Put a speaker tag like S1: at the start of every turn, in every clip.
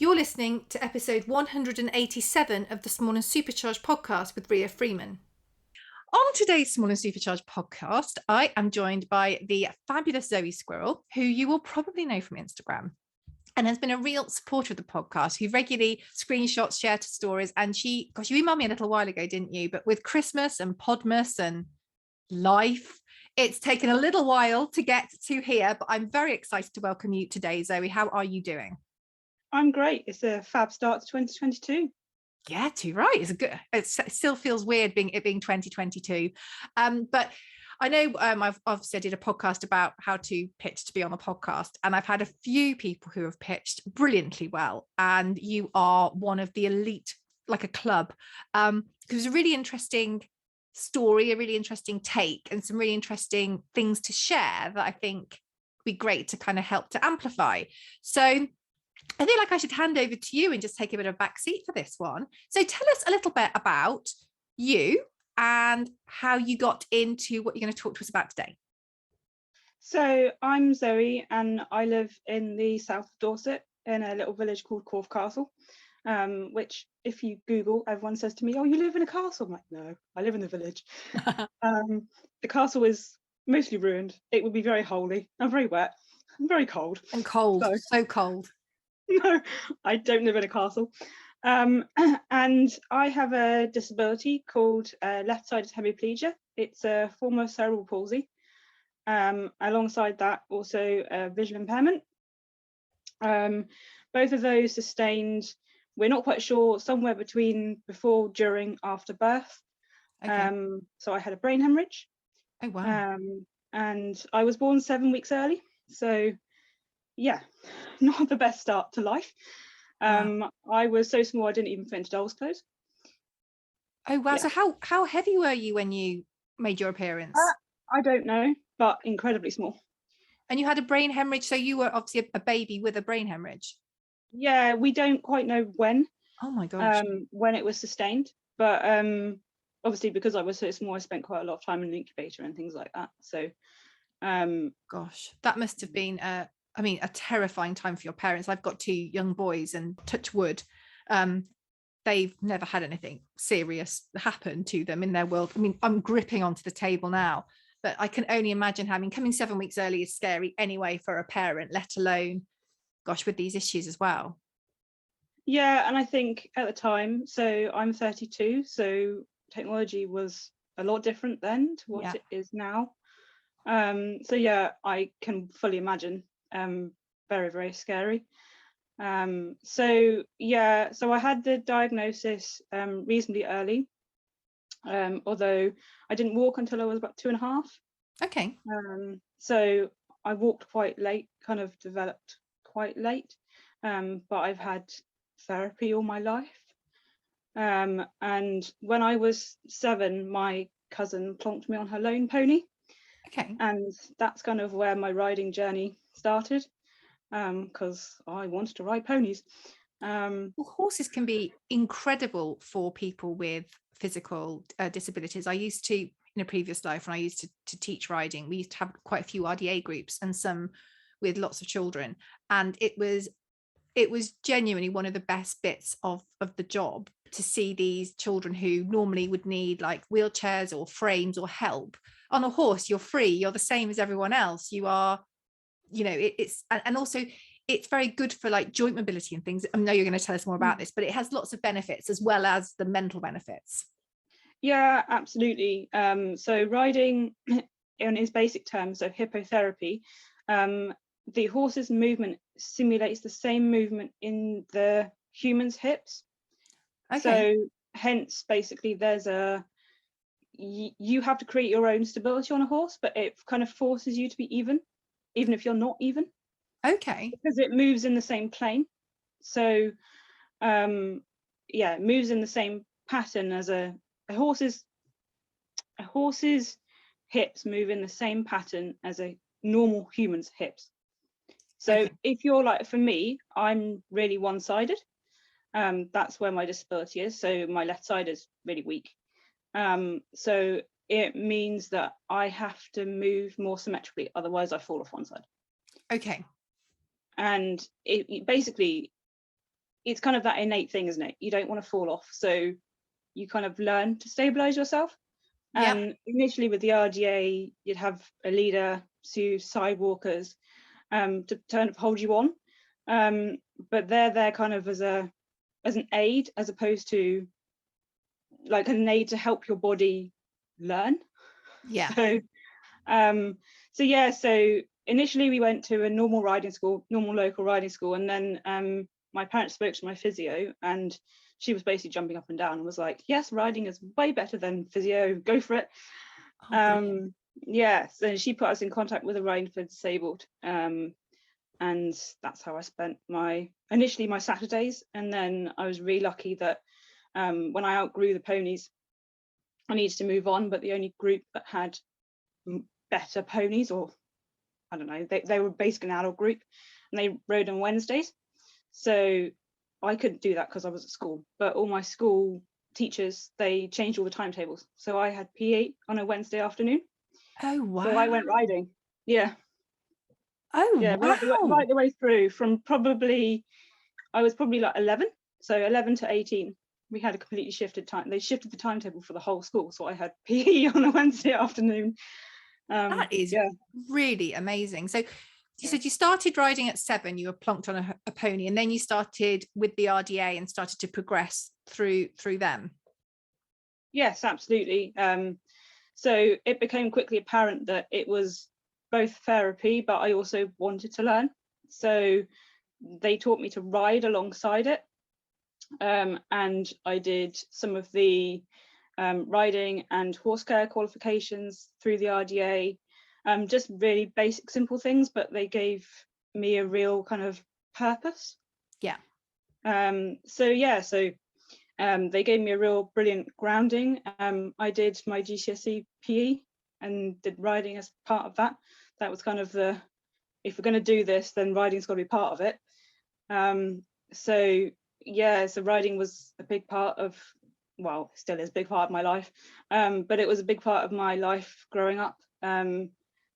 S1: You're listening to episode 187 of the Small and Supercharged podcast with Ria Freeman. On today's Small and Supercharged podcast, I am joined by the fabulous Zoe Squirrell, who you will probably know from Instagram and has been a real supporter of the podcast, who regularly screenshots, shares stories. And you emailed me a little while ago, didn't you? But with Christmas and Podmas and life, it's taken a little while to get to here, but I'm very excited to welcome you today, Zoe. How are you doing?
S2: I'm great. It's a fab start to 2022.
S1: Yeah, too right. It still feels weird being 2022. But I know I've obviously did a podcast about how to pitch to be on the podcast, and I've had a few people who have pitched brilliantly well, and you are one of the elite, like a club. Because it's a really interesting story, a really interesting take, and some really interesting things to share that I think would be great to kind of help to amplify. So I feel like I should hand over to you and just take a bit of a back seat for this one. So tell us a little bit about you and how you got into what you're going to talk to us about today.
S2: So I'm Zoe and I live in the south of Dorset in a little village called Corfe Castle, which if you Google, everyone says to me, "Oh, you live in a castle?" I'm like, "No, I live in the village." The castle is mostly ruined. It would be very holy and very wet and very cold.
S1: And cold, so cold.
S2: No, I don't live in a castle. And I have a disability called left-sided hemiplegia. It's a form of cerebral palsy. Alongside that, also visual impairment. Both of those sustained, we're not quite sure, somewhere between before, during, after birth. Okay. So I had a brain hemorrhage.
S1: Oh, wow.
S2: And I was born 7 weeks early. So yeah, not the best start to life. Wow. I was so small I didn't even fit into doll's clothes.
S1: Oh wow! Yeah. So how heavy were you when you made your appearance?
S2: I don't know, but incredibly small.
S1: And you had a brain hemorrhage, so you were obviously a baby with a brain hemorrhage.
S2: Yeah, we don't quite know when.
S1: Oh my gosh.
S2: When it was sustained, but obviously because I was so small, I spent quite a lot of time in an incubator and things like that. So,
S1: gosh, that must have been a terrifying time for your parents. I've got two young boys, and touch wood, they've never had anything serious happen to them in their world. I mean, I'm gripping onto the table now, but I can only imagine coming 7 weeks early is scary anyway for a parent, let alone, gosh, with these issues as well.
S2: Yeah, and I think at the time, so I'm 32, so technology was a lot different then to what it is now. So yeah, I can fully imagine. Very, very scary. So I had the diagnosis reasonably early, although I didn't walk until I was about 2.5.
S1: Okay.
S2: So I walked quite late, kind of developed quite late, but I've had therapy all my life. And when I was 7, my cousin plonked me on her lone pony.
S1: Okay.
S2: And that's kind of where my riding journey started, because I wanted to ride ponies.
S1: Well, horses can be incredible for people with physical disabilities. I used to, in a previous life, when I used to teach riding, we used to have quite a few RDA groups and some with lots of children. And it was genuinely one of the best bits of the job to see these children who normally would need like wheelchairs or frames or help. On a horse, you're free, you're the same as everyone else. You are, and also it's very good for like joint mobility and things. I know you're going to tell us more about this, but it has lots of benefits as well as the mental benefits.
S2: Yeah, absolutely. So riding in its basic terms, so hippotherapy, the horse's movement simulates the same movement in the human's hips. Okay. So hence, basically, you have to create your own stability on a horse, but it kind of forces you to be even if you're not even.
S1: Okay.
S2: Because it moves in the same plane. So, it moves in the same pattern as a horse's hips move in the same pattern as a normal human's hips. So if you're like, for me, I'm really one-sided. That's where my disability is. So my left side is really weak. So it means that I have to move more symmetrically, otherwise I fall off one side.
S1: Okay.
S2: And it basically, it's kind of that innate thing, isn't it? You don't want to fall off, so you kind of learn to stabilize yourself. And initially with the RDA, you'd have a leader, two side walkers, to kind of hold you on, but they're there kind of as an aid, as opposed to like an aid to help your body learn. So so initially we went to a normal local riding school, and then my parents spoke to my physio, and she was basically jumping up and down and was like, yes, riding is way better than physio, go for it. So she put us in contact with a riding for disabled, and that's how I spent initially my Saturdays. And then I was really lucky that when I outgrew the ponies, I needed to move on, but the only group that had better ponies, or I don't know, they were basically an adult group, and they rode on Wednesdays. So I couldn't do that because I was at school, but all my school teachers, they changed all the timetables. So I had PE on a Wednesday afternoon.
S1: Oh wow.
S2: So I went riding. Yeah.
S1: Oh
S2: yeah,
S1: wow.
S2: right the way through, from I was probably like 11. So 11 to 18. We had a completely shifted time. They shifted the timetable for the whole school. So I had PE on a Wednesday afternoon.
S1: That is really amazing. So you said you started riding at 7, you were plonked on a pony, and then you started with the RDA and started to progress through them.
S2: Yes, absolutely. So it became quickly apparent that it was both therapy, but I also wanted to learn. So they taught me to ride alongside it. And I did some of the riding and horse care qualifications through the RDA. Just really basic, simple things, but they gave me a real kind of purpose. They gave me a real brilliant grounding. I did my GCSE PE and did riding as part of that. That was kind of if we're going to do this, then riding's got to be part of it. So riding was a big part of, well, still is a big part of my life, but it was a big part of my life growing up.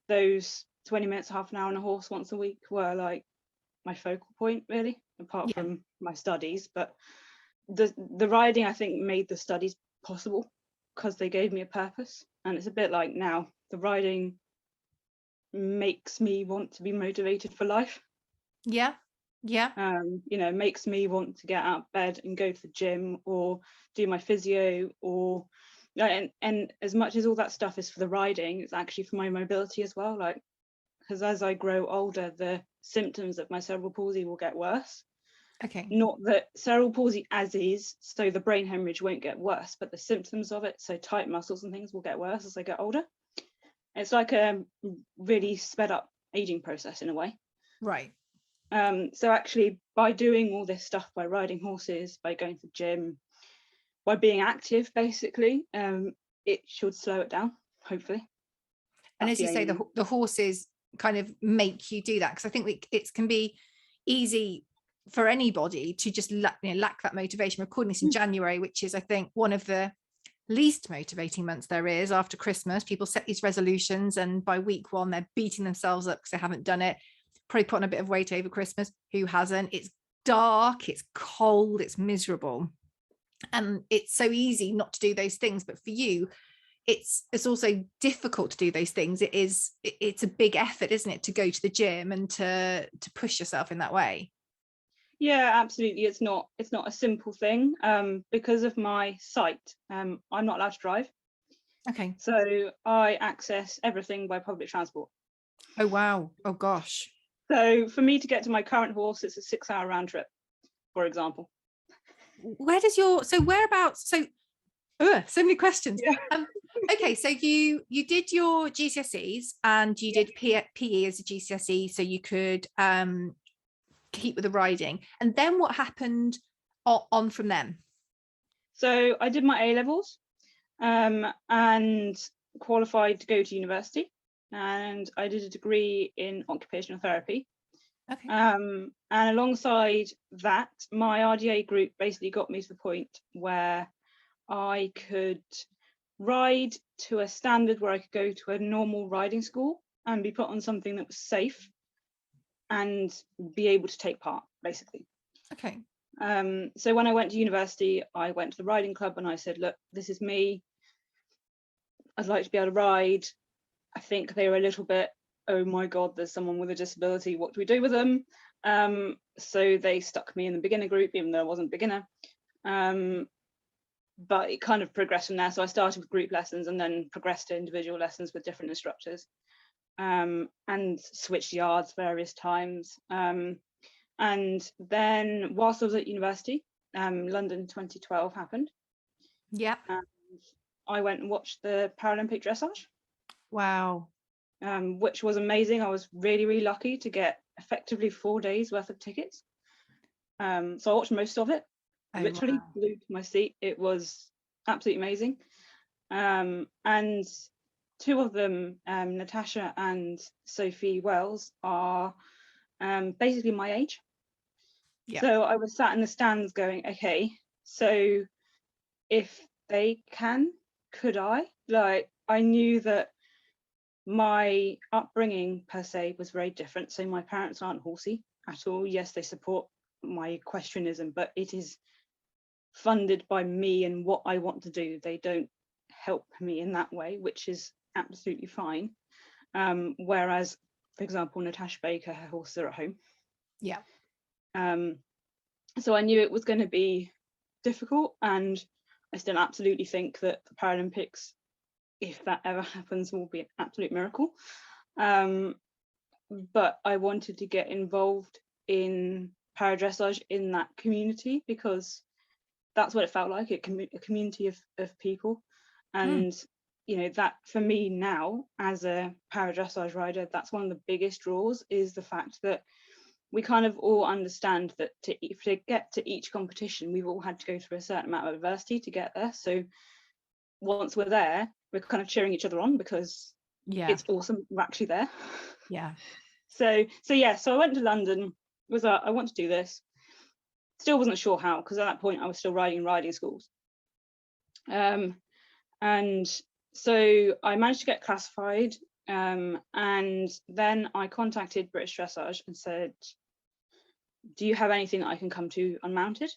S2: Those 20 minutes, half an hour on a horse once a week were like my focal point, really, apart from my studies. But the riding, I think, made the studies possible because they gave me a purpose. And it's a bit like now, the riding makes me want to be motivated for life. Makes me want to get out of bed and go to the gym or do my physio, or and as much as all that stuff is for the riding, it's actually for my mobility as well, like, because as I grow older, the symptoms of my cerebral palsy will get worse. Not that cerebral palsy as is, so the brain hemorrhage won't get worse, but the symptoms of it, so tight muscles and things, will get worse as I get older. It's like a really sped up aging process in a way.
S1: Right.
S2: So actually, by doing all this stuff, by riding horses, by going to the gym, by being active, basically, it should slow it down, hopefully.
S1: And as you say, the horses kind of make you do that, because I think it can be easy for anybody to just lack that motivation. We're recording this in January, which is, I think, one of the least motivating months there is after Christmas. People set these resolutions, and by week 1, they're beating themselves up because they haven't done it. Probably put on a bit of weight over Christmas. Who hasn't? It's dark, it's cold, it's miserable, and it's so easy not to do those things. But for you, it's also difficult to do those things. It's a big effort, isn't it, to go to the gym and to push yourself in that way?
S2: Yeah, absolutely. It's not a simple thing. Because of my sight, I'm not allowed to drive.
S1: Okay.
S2: So I access everything by public transport.
S1: Oh wow. Oh gosh.
S2: So for me to get to my current horse, it's a 6-hour round trip, for example.
S1: Whereabouts? So many questions.
S2: Yeah.
S1: Okay, so you did your GCSEs and you did PE as a GCSE, so you could keep with the riding. And then what happened on from them?
S2: So I did my A-levels and qualified to go to university, and I did a degree in occupational therapy.
S1: Okay.
S2: And alongside that, my RDA group basically got me to the point where I could ride to a standard where I could go to a normal riding school and be put on something that was safe and be able to take part, basically.
S1: Okay.
S2: So when I went to university, I went to the riding club and I said, look, this is me. I'd like to be able to ride. I think they were a little bit, oh my God, there's someone with a disability. What do we do with them? So they stuck me in the beginner group, even though I wasn't a beginner. But it kind of progressed from there. So I started with group lessons and then progressed to individual lessons with different instructors, and switched yards various times. And then whilst I was at university, London 2012 happened.
S1: Yeah.
S2: And I went and watched the Paralympic dressage.
S1: Wow.
S2: Which was amazing. I was really, really lucky to get effectively 4 days worth of tickets. So I watched most of it. Literally glued to my seat. It was absolutely amazing. And two of them, Natasha and Sophie Wells, are basically my age. Yeah. So I was sat in the stands going, okay, so if they can, could I? Like, I knew that my upbringing per se was very different. So my parents aren't horsey at all. Yes, they support my equestrianism, but it is funded by me and what I want to do. They don't help me in that way, which is absolutely fine. Whereas, for example, Natasha Baker, her horses are at home.
S1: Yeah.
S2: So I knew it was going to be difficult, and I still absolutely think that the Paralympics, if that ever happens, will be an absolute miracle. But I wanted to get involved in paradressage in that community, because that's what it felt like, a community of people. And you know, that for me now as a paradressage rider, that's one of the biggest draws, is the fact that we kind of all understand that to get to each competition, we've all had to go through a certain amount of adversity to get there. So once we're there, we're kind of cheering each other on, because it's awesome we're actually there.
S1: Yeah.
S2: So I went to London, was I want to do this. Still wasn't sure how, because at that point I was still riding in riding schools. And so I managed to get classified, and then I contacted British Dressage and said, do you have anything that I can come to unmounted?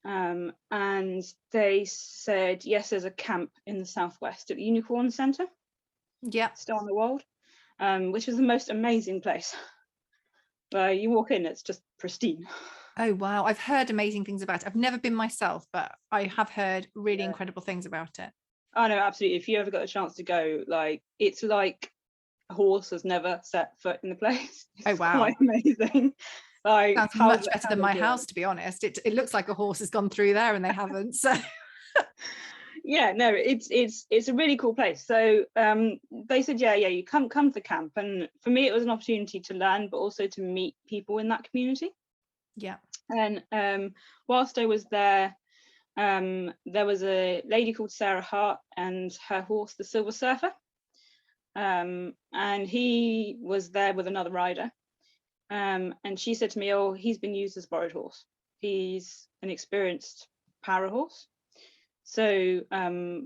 S2: And they said, yes, there's a camp in the southwest at the Unicorn Centre.
S1: Yeah.
S2: Still in the world, which is the most amazing place. You walk in, it's just pristine.
S1: Oh wow, I've heard amazing things about it. I've never been myself, but I have heard really incredible things about it.
S2: Oh no, absolutely. If you ever got a chance to go, like, it's like a horse has never set foot in the place. It's quite amazing. Like,
S1: sounds much better than my house, to be honest. It looks like a horse has gone through there and they haven't. So
S2: yeah, no, it's a really cool place. So they said, yeah, you come to the camp, and for me it was an opportunity to learn, but also to meet people in that community.
S1: Yeah.
S2: And whilst I was there, there was a lady called Sarah Hart and her horse, the Silver Surfer, and he was there with another rider, and she said to me, oh, he's been used as a borrowed horse. He's an experienced para horse. So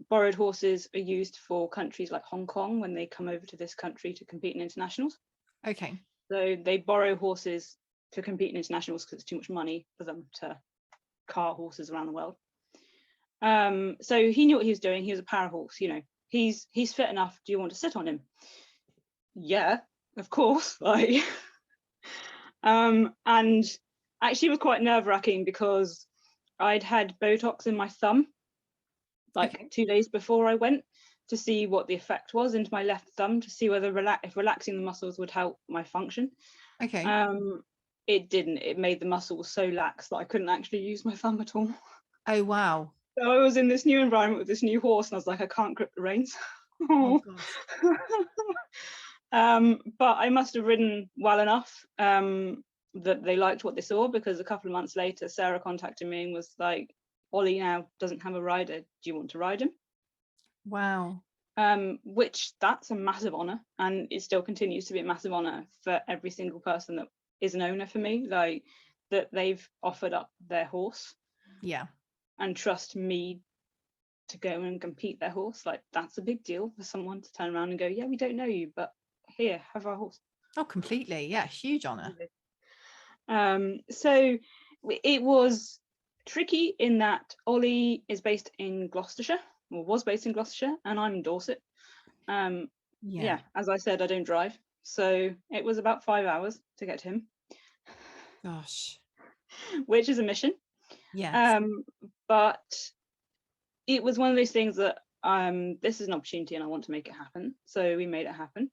S2: borrowed horses are used for countries like Hong Kong when they come over to this country to compete in internationals.
S1: Okay.
S2: So they borrow horses to compete in internationals because it's too much money for them to car horses around the world. So he knew what he was doing. He was a para horse, you know. He's fit enough. Do you want to sit on him? Yeah, of course. Like, and actually it was quite nerve-wracking, because I'd had Botox in my thumb like 2 days before I went, to see what the effect was into my left thumb, to see whether if relaxing the muscles would help my function.
S1: Okay.
S2: It didn't. It made the muscles so lax that I couldn't actually use my thumb at all.
S1: Oh wow.
S2: So I was in this new environment with this new horse, and I was like, I can't grip the reins.
S1: Oh gosh.
S2: But I must have ridden well enough that they liked what they saw, because a couple of months later Sarah contacted me and was like, Ollie now doesn't have a rider, do you want to ride him?
S1: Wow.
S2: Which, that's a massive honor, and it still continues to be a massive honor for every single person that is an owner for me, like, that they've offered up their horse, and trust me to go and compete their horse. Like, that's a big deal for someone to turn around and go, yeah, we don't know you, but here, have our horse.
S1: Oh, completely. Yeah, huge honor.
S2: So it was tricky in that Ollie is based in Gloucestershire, or was based in Gloucestershire, and I'm in Dorset. Yeah, as I said, I don't drive, so it was about 5 hours to get to him.
S1: Gosh.
S2: Which is a mission.
S1: Yes.
S2: But it was one of those things that this is an opportunity and I want to make it happen. So we made it happen.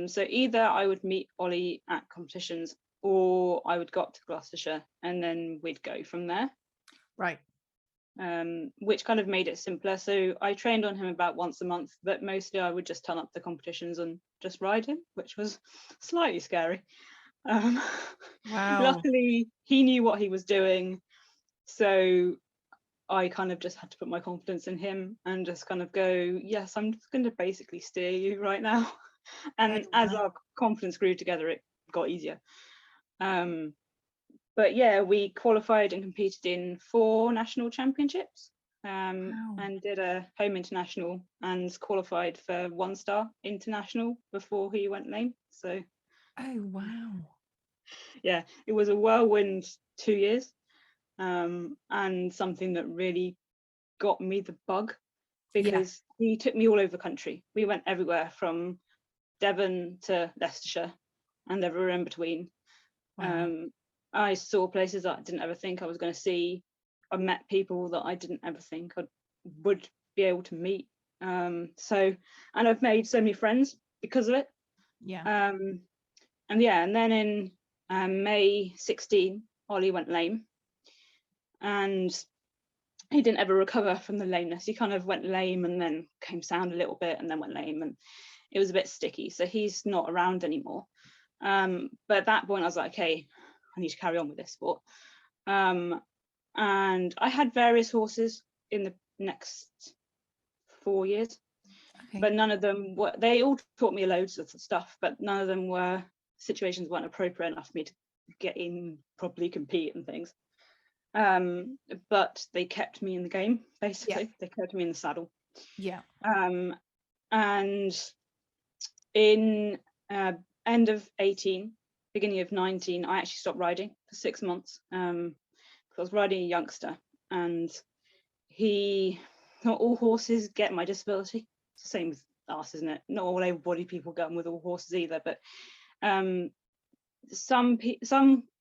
S2: So either I would meet Ollie at competitions, or I would go up to Gloucestershire and then we'd go from there.
S1: Right.
S2: Which kind of made it simpler. So I trained on him about once a month, but mostly I would just turn up to competitions and just ride him, which was slightly scary.
S1: Wow.
S2: Luckily, he knew what he was doing. So I kind of just had to put my confidence in him and just kind of go, yes, I'm just going to basically steer you right now. And as our confidence grew together, it got easier. But yeah, we qualified and competed in 4 national championships, and did a home international and qualified for 1-star international before he went lame. So
S1: oh wow.
S2: Yeah, it was a whirlwind 2 years, and something that really got me the bug, because he took me all over the country. We went everywhere from Devon to Leicestershire and everywhere in between.
S1: Wow.
S2: I saw places that I didn't ever think I was going to see. I met people that I didn't ever think I would be able to meet. And I've made so many friends because of it.
S1: Yeah.
S2: And then in May 16, Ollie went lame, and he didn't ever recover from the lameness. He kind of went lame and then came sound a little bit and then went lame, and it was a bit sticky. So he's not around anymore. But at that point I was like, okay, I need to carry on with this sport. And I had various horses in the next 4 years, but none of them were, they all taught me loads of stuff, but none of them were, situations weren't appropriate enough for me to get in, properly compete and things. But they kept me in the game, basically. They kept me in the saddle. And in end of 18, beginning of 19, I actually stopped riding for 6 months, because I was riding a youngster, and not all horses get my disability. It's the same with us, isn't it? Not all able-bodied people get them with all horses either, but a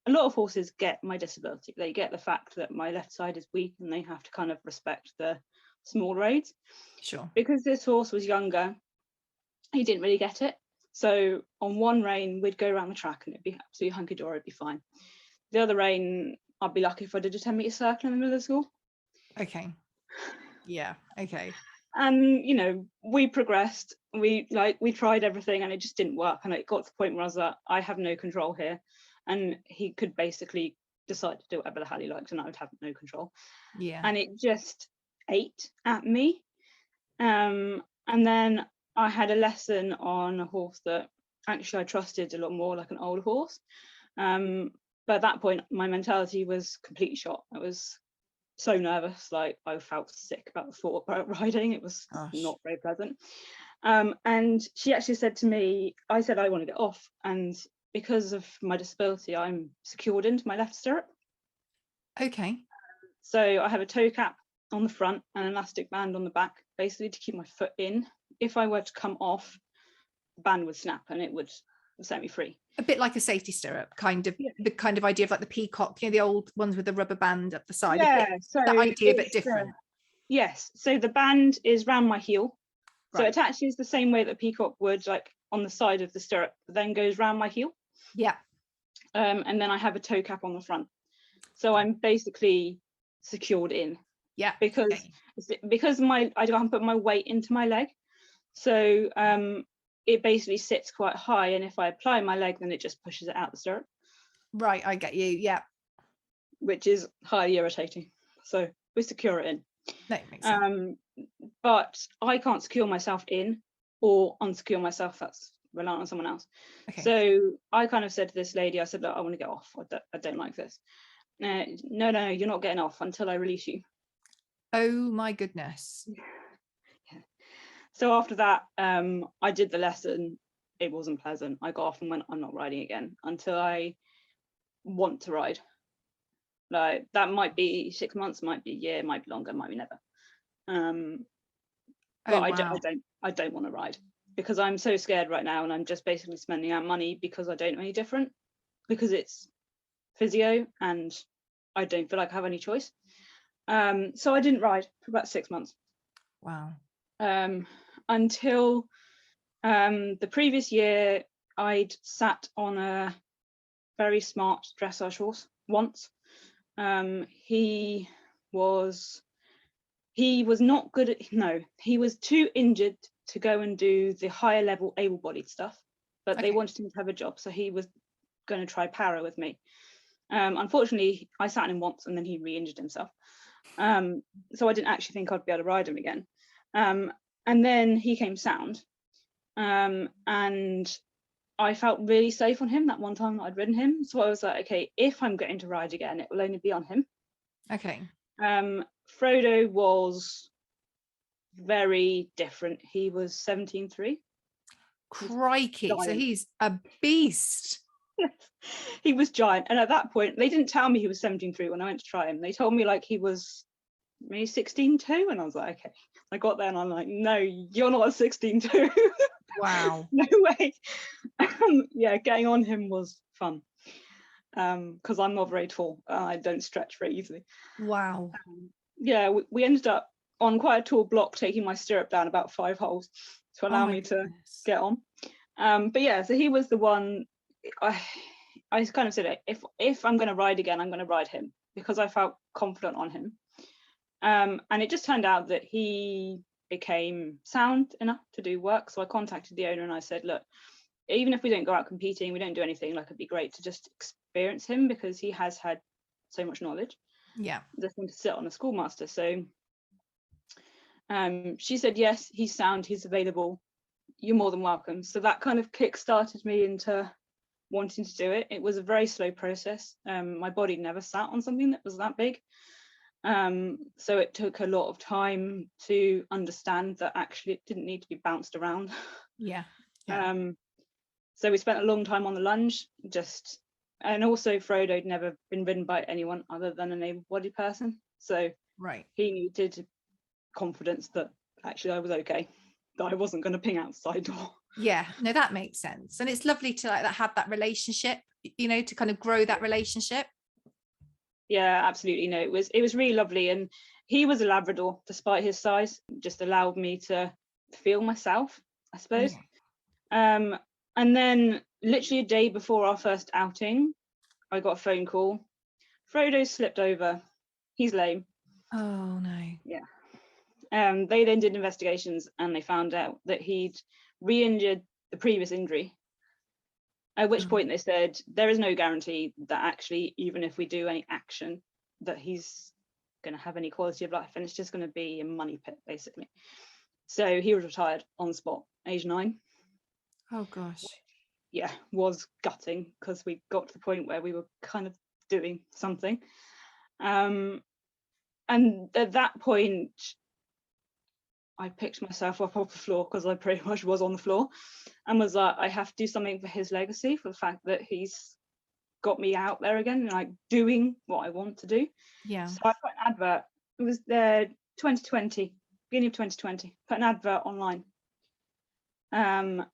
S2: lot of horses get my disability. They get the fact that my left side is weak and they have to kind of respect the smaller aids.
S1: Sure.
S2: Because this horse was younger, he didn't really get it. So on one rein, we'd go around the track and it'd be absolutely hunky-dory, it'd be fine. The other rein, I'd be lucky if I did a 10-metre circle in the middle of the school.
S1: Okay. Yeah. Okay.
S2: And we progressed. We tried everything and it just didn't work. And it got to the point where I was like, I have no control here. And he could basically decide to do whatever the hell he liked, and I would have no control.
S1: Yeah.
S2: And it just ate at me. And then I had a lesson on a horse that actually I trusted a lot more, like an older horse. But at that point, my mentality was completely shot. I was so nervous, like I felt sick about the thought about riding. It was not very pleasant. And she actually said to me, I said I want to get off, and because of my disability, I'm secured into my left stirrup.
S1: Okay.
S2: So I have a toe cap on the front and an elastic band on the back, basically to keep my foot in. If I were to come off, the band would snap and it would set me free.
S1: A bit like a safety stirrup, kind of. The kind of idea of like the peacock, the old ones with the rubber band up the side.
S2: So
S1: that idea, but different.
S2: Yes. So the band is round my heel. So
S1: Right.
S2: it attaches the same way that a peacock would, like on the side of the stirrup, but then goes round my heel.
S1: Yeah.
S2: And then I have a toe cap on the front. So I'm basically secured in.
S1: Yeah.
S2: Because I can't put my weight into my leg. So it basically sits quite high, and if I apply my leg, then it just pushes it out the stirrup.
S1: Right, I get you. Yeah.
S2: Which is highly irritating. So we secure it in.
S1: That makes sense.
S2: But I can't secure myself in or unsecure myself. That's relying on someone else. Okay. So I kind of said to this lady, I said, look, I want to get off. I don't like this. No, you're not getting off until I release you.
S1: Oh my goodness.
S2: Yeah. So after that, I did the lesson. It wasn't pleasant. I got off and went, I'm not riding again until I want to ride. Like that might be 6 months, might be a year, might be longer, might be never. But I don't want to ride because I'm so scared right now, and I'm just basically spending out money because I don't know any different, because it's physio and I don't feel like I have any choice. So I didn't ride for about 6 months.
S1: Wow.
S2: Until the previous year, I'd sat on a very smart dressage horse once. He was not good at, no, he was too injured to go and do the higher level able-bodied stuff, but they wanted him to have a job, so he was going to try para with me. Unfortunately, I sat on him once and then he re-injured himself. So I didn't actually think I'd be able to ride him again. And then he came sound, and I felt really safe on him that one time that I'd ridden him. So I was like, okay, if I'm getting to ride again, it will only be on him.
S1: Okay.
S2: Frodo was very different. He was 17.3.
S1: Crikey. So he's a beast.
S2: Yes, he was giant. And at that point, they didn't tell me he was 17.3 when I went to try him. They told me like he was maybe 16.2, and I was like, okay. I got there and I'm like, no, you're not a 16.2.
S1: Wow.
S2: No way. Yeah, getting on him was fun, because I'm not very tall. I don't stretch very easily.
S1: Wow.
S2: Yeah, we ended up on quite a tall block, taking my stirrup down about 5 holes to allow me to get on. But yeah, so he was the one. I kind of said, if I'm going to ride again, I'm going to ride him, because I felt confident on him. And it just turned out that he became sound enough to do work. So I contacted the owner and I said, look, even if we don't go out competing, we don't do anything, like it'd be great to just experience him, because he has had so much knowledge.
S1: Yeah.
S2: Just want to sit on a schoolmaster. So she said, yes, he's sound, he's available, you're more than welcome. So that kind of kick-started me into wanting to do it. It was a very slow process. My body never sat on something that was that big. So it took a lot of time to understand that actually it didn't need to be bounced around.
S1: Yeah.
S2: So we spent a long time on the lunge, and also Frodo had never been ridden by anyone other than an able-bodied person. So he needed confidence that actually I was okay, that I wasn't going to ping out the side door.
S1: Yeah, no, that makes sense. And it's lovely to like have that relationship, you know, to kind of grow that relationship.
S2: Yeah, absolutely. No, it was really lovely. And he was a Labrador, despite his size, just allowed me to feel myself, I suppose. Yeah. And then literally a day before our first outing, I got a phone call. Frodo slipped over. He's lame.
S1: Oh no.
S2: Yeah. They then did investigations and they found out that he'd re-injured the previous injury. At which point they said, there is no guarantee that actually, even if we do any action, that he's going to have any quality of life, and it's just going to be a money pit, basically. So he was retired on the spot, age 9.
S1: Oh gosh.
S2: Yeah, was gutting, because we got to the point where we were kind of doing something. And at that point, I picked myself up off the floor, because I pretty much was on the floor, and was like, I have to do something for his legacy, for the fact that he's got me out there again, like doing what I want to do.
S1: Yeah.
S2: So I put an advert. It was the 2020, beginning of 2020. Put an advert online. And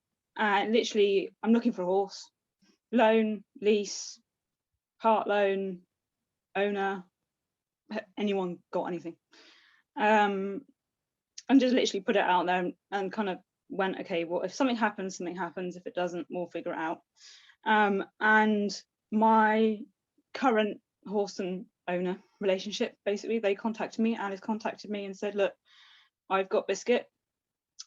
S2: literally, I'm looking for a horse. Loan, lease, part loan, owner, anyone got anything. And just literally put it out there and kind of went, okay, well, if something happens, something happens. If it doesn't, we'll figure it out. And my current horse and owner relationship, basically, they contacted me. Alice contacted me and said, look, I've got Biscuit.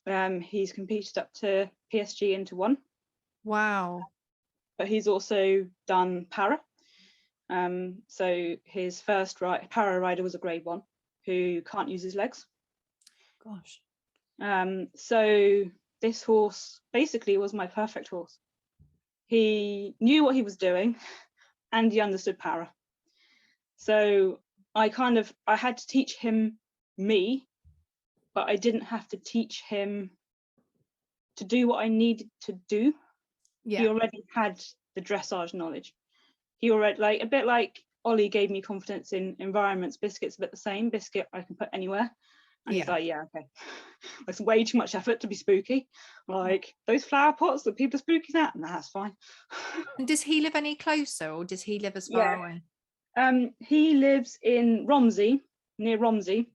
S2: He's competed up to PSG into 1.
S1: Wow.
S2: But he's also done para. So his first para rider was a grade 1 who can't use his legs.
S1: Gosh.
S2: So this horse basically was my perfect horse. He knew what he was doing and he understood para. So I had to teach him me, but I didn't have to teach him to do what I needed to do. Yeah. He already had the dressage knowledge. He already, like a bit like Ollie gave me confidence in environments. Biscuit's a bit the same. Biscuit I can put anywhere. And he's like, yeah, okay. It's way too much effort to be spooky. Like those flower pots that people are spooky at, nah, that's fine.
S1: And does he live any closer, or does he live as far away?
S2: He lives in Romsey, near Romsey,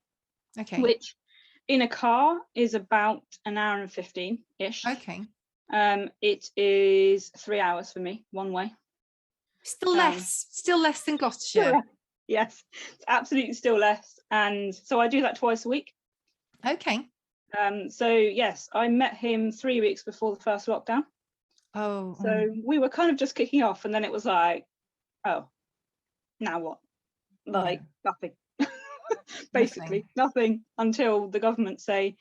S1: Okay.
S2: which in a car is about an hour and 15-ish.
S1: Okay.
S2: It is 3 hours for me one way.
S1: Still less than Gloucestershire.
S2: Yes, it's absolutely still less. And so I do that twice a week.
S1: Okay.
S2: So yes, I met him 3 weeks before the first lockdown.
S1: Oh.
S2: So we were kind of just kicking off, and then it was like, oh, now what? Like nothing. Basically nothing until the government say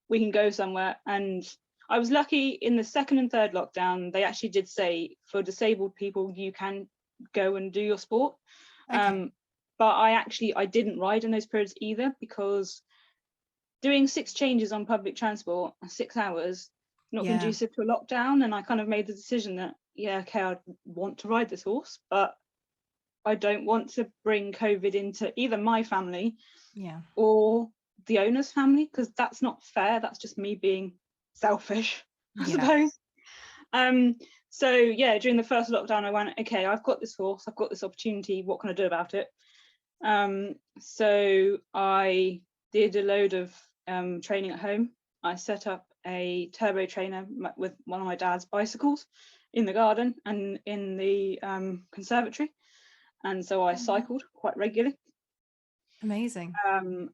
S2: we can go somewhere. And I was lucky in the second and third lockdown, they actually did say for disabled people you can go and do your sport. Okay. But I didn't ride in those periods either, because doing 6 changes on public transport, 6 hours, not conducive to a lockdown. And I kind of made the decision that, yeah, okay, I want to ride this horse, but I don't want to bring COVID into either my family or the owner's family, because that's not fair. That's just me being selfish, I suppose. So yeah, during the first lockdown, I went, okay, I've got this horse, I've got this opportunity, what can I do about it? So I did a load of training at home. I set up a turbo trainer with one of my dad's bicycles in the garden and in the conservatory, and so I cycled quite regularly.
S1: Amazing.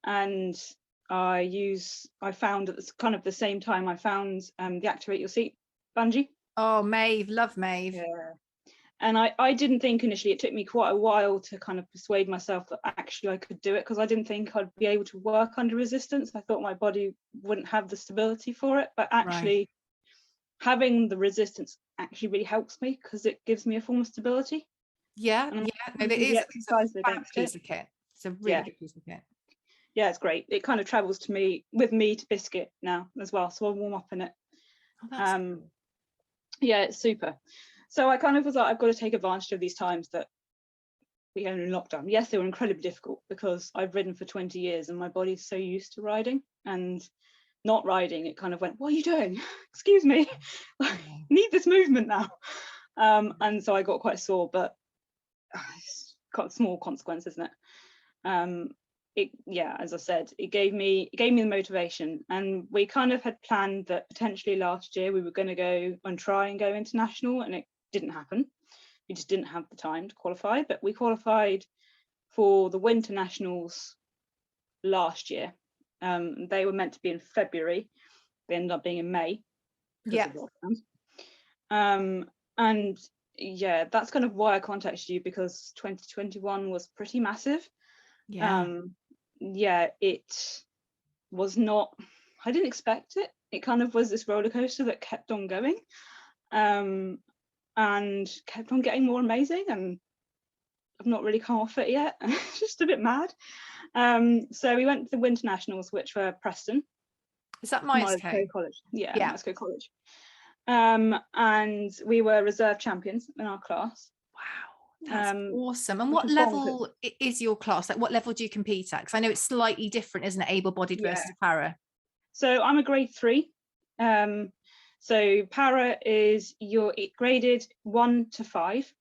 S2: And I found at kind of the same time I found the Activate Your Seat bungee.
S1: Oh, Maeve, love Maeve.
S2: Yeah. And I didn't think initially, it took me quite a while to kind of persuade myself that actually I could do it, because I didn't think I'd be able to work under resistance. I thought my body wouldn't have the stability for it, but actually having the resistance actually really helps me, because it gives me a form of stability.
S1: No, it is a piece of kit. It's a really good piece of kit.
S2: Yeah, it's great. It kind of travels with me to Biscuit now as well, so I'll warm up in it.
S1: Oh, that's cool.
S2: Yeah, it's super. So I kind of was like, I've got to take advantage of these times that we are in lockdown. Yes, they were incredibly difficult, because I've ridden for 20 years and my body's so used to riding, and not riding, it kind of went, what are you doing? Excuse me, I need this movement now. And so I got quite sore, but it's got small consequences, isn't it? As I said, it gave me the motivation, and we kind of had planned that potentially last year we were going to go and try and go international, and it didn't happen. We just didn't have the time to qualify, but we qualified for the Winter Nationals last year. They were meant to be in February. They ended up being in May. And yeah, that's kind of why I contacted you, because 2021 was pretty massive. It was not, I didn't expect it. It kind of was this roller coaster that kept on going, and kept on getting more amazing, and I've not really come off it yet. It's just a bit mad. So we went to the Winter Nationals, which were Preston.
S1: Is that Myerscough
S2: College? Yeah, Myerscough College. And we were reserve champions in our class.
S1: Wow, that's awesome. And what level is your class? Like, what level do you compete at? Because I know it's slightly different, isn't it? Able-bodied versus para.
S2: So I'm a grade 3. So para is you're graded 1 to 5.